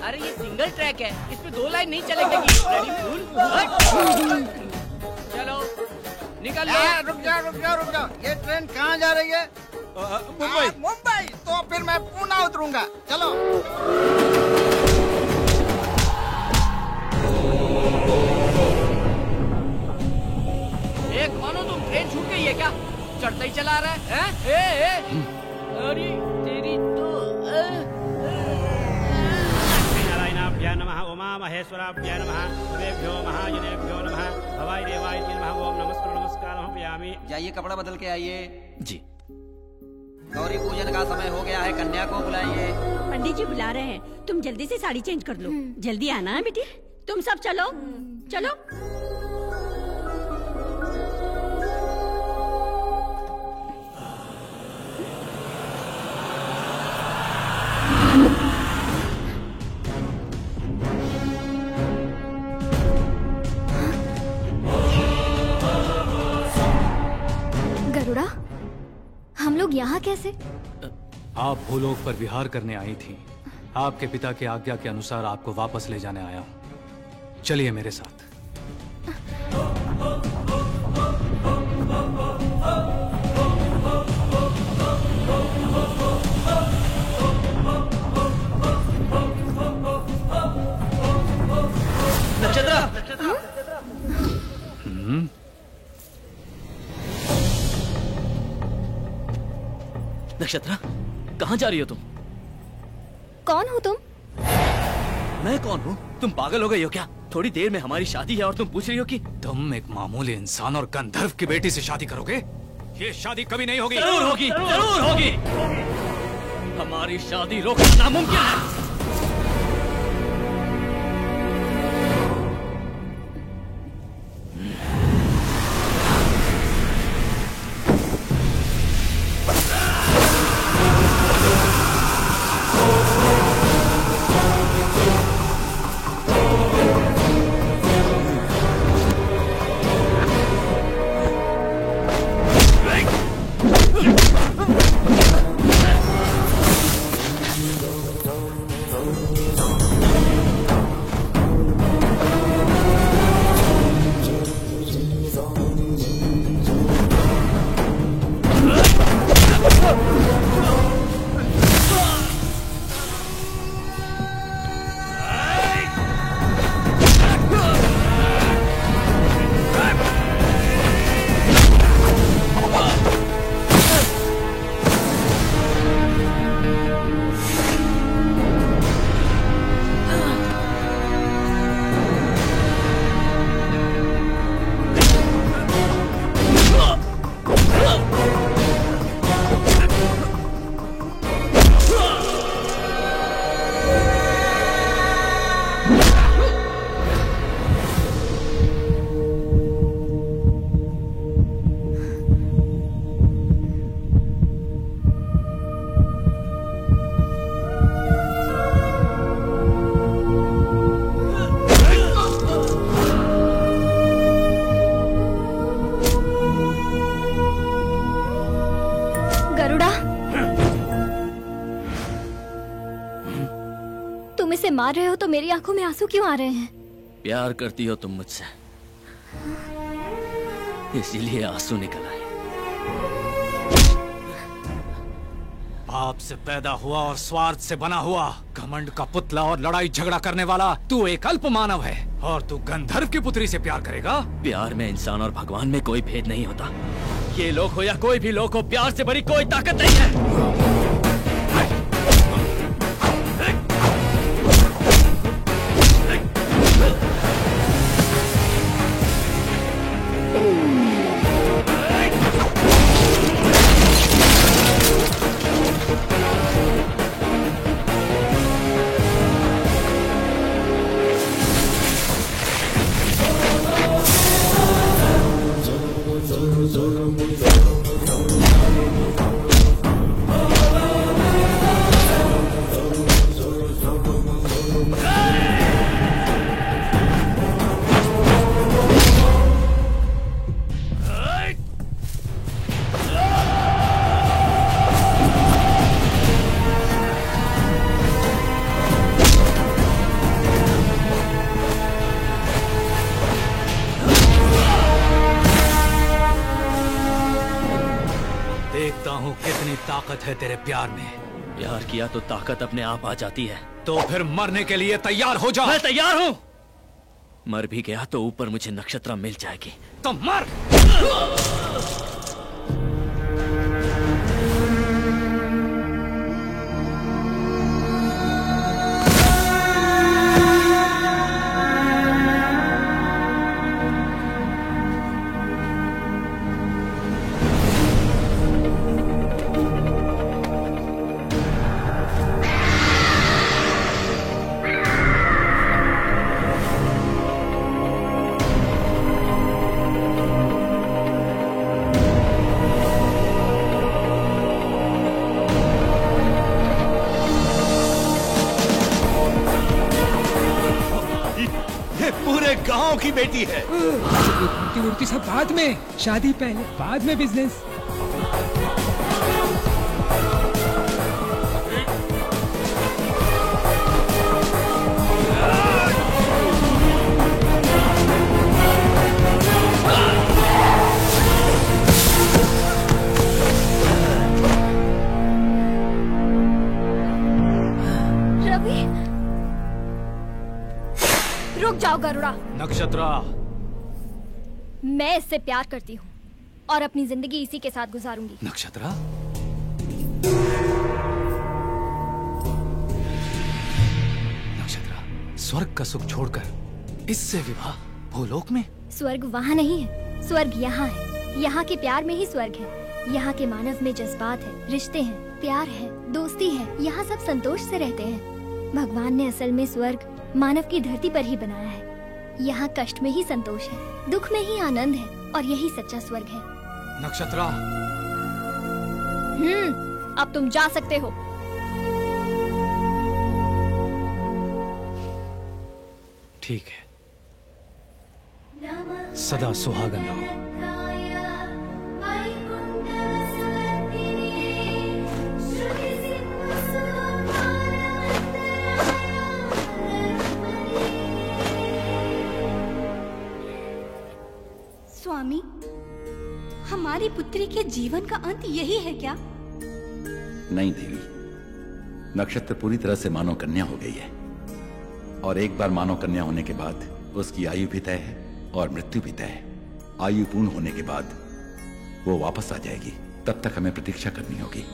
Speaker 4: अरे ये सिंगल ट्रैक है, इसमें 2 लाइन नहीं चलेगी। चलो निकल।
Speaker 3: रुक जाओ। ये ट्रेन कहाँ जा रही है?
Speaker 10: मुंबई।
Speaker 3: मुंबई? तो फिर मैं पुणे उतरूंगा। चलो।
Speaker 4: कौन हो तुम? ट्रेन छूट गई है क्या? चढ़ता ही चला रहा है? अरे तेरी तो।
Speaker 15: नारायणाभ्यां नमः, उमा महेश्वराभ्यां नमः, देवेभ्यो महाजनेभ्यो नमः, भवाय देवाय नमः। ओम नमस्कारं पयामि।
Speaker 2: जाइए कपड़ा बदल के आइए।
Speaker 6: जी।
Speaker 2: गौरी पूजन का समय हो गया है, कन्या को बुलाइए।
Speaker 7: पंडित जी बुला रहे हैं, तुम जल्दी से साड़ी चेंज कर लो। जल्दी आना है बेटी। तुम सब चलो चलो।
Speaker 9: गरुड़ा, हम लोग यहाँ कैसे?
Speaker 17: आप भूलोक पर विहार करने आई थी। आपके पिता की आज्ञा के अनुसार आपको वापस ले जाने आया हूँ। चलिए मेरे साथ।
Speaker 6: नक्षत्रा, कहाँ जा रही हो तुम?
Speaker 9: कौन हो तुम?
Speaker 6: मैं कौन हूँ? तुम पागल हो गई हो क्या? थोड़ी देर में हमारी शादी है और तुम पूछ रही हो कि
Speaker 17: तुम एक मामूली इंसान और गंधर्व की बेटी से शादी करोगे? ये शादी कभी नहीं होगी।
Speaker 6: जरूर होगी, जरूर होगी। हमारी शादी रोकना नामुमकिन है।
Speaker 9: मार रहे हो तो मेरी आंखों में आंसू क्यों आ रहे हैं?
Speaker 6: प्यार करती हो तुम मुझसे, इसीलिए आंसू निकल आए।
Speaker 17: पाप से पैदा हुआ और स्वार्थ से बना हुआ, घमंड का पुतला और लड़ाई झगड़ा करने वाला तू एक अल्प मानव है, और तू गंधर्व की पुत्री से प्यार करेगा?
Speaker 6: प्यार में इंसान और भगवान में कोई भेद नहीं होता। ये लोग हो या कोई भी लोग हो, प्यार से बड़ी कोई ताकत नहीं है।
Speaker 17: है तेरे प्यार में।
Speaker 6: प्यार किया तो ताकत अपने आप आ जाती है।
Speaker 17: तो फिर मरने के लिए तैयार हो जा।
Speaker 6: मैं तैयार हूं। मर भी गया तो ऊपर मुझे नक्षत्रा मिल जाएगी।
Speaker 17: तो मर।
Speaker 11: की बेटी है।
Speaker 1: मूर्ति सब बाद में, शादी पहले, बाद में बिजनेस।
Speaker 9: जाओ गरुड़ा।
Speaker 17: नक्षत्रा,
Speaker 9: मैं इससे प्यार करती हूँ और अपनी जिंदगी इसी के साथ गुजारूंगी।
Speaker 17: नक्षत्रा, नक्षत्रा, स्वर्ग का सुख छोड़कर इससे विवाह भूलोक में?
Speaker 9: स्वर्ग वहाँ नहीं है, स्वर्ग यहाँ है। यहाँ के प्यार में ही स्वर्ग है। यहाँ के मानव में जज्बात है, रिश्ते हैं, प्यार है, दोस्ती है। यहाँ सब संतोष से रहते हैं। भगवान ने असल में स्वर्ग मानव की धरती पर ही बनाया है। यहाँ कष्ट में ही संतोष है, दुख में ही आनंद है, और यही सच्चा स्वर्ग है।
Speaker 17: नक्षत्रा,
Speaker 9: अब तुम जा सकते हो।
Speaker 17: ठीक है, सदा सुहागन रहो।
Speaker 19: स्वामी, हमारी पुत्री के जीवन का अंत यही है क्या?
Speaker 11: नहीं देवी, नक्षत्र पूरी तरह से मानव कन्या हो गई है, और एक बार मानव कन्या होने के बाद उसकी आयु भी तय है और मृत्यु भी तय है। आयु पूर्ण होने के बाद वो वापस आ जाएगी, तब तक हमें प्रतीक्षा करनी होगी।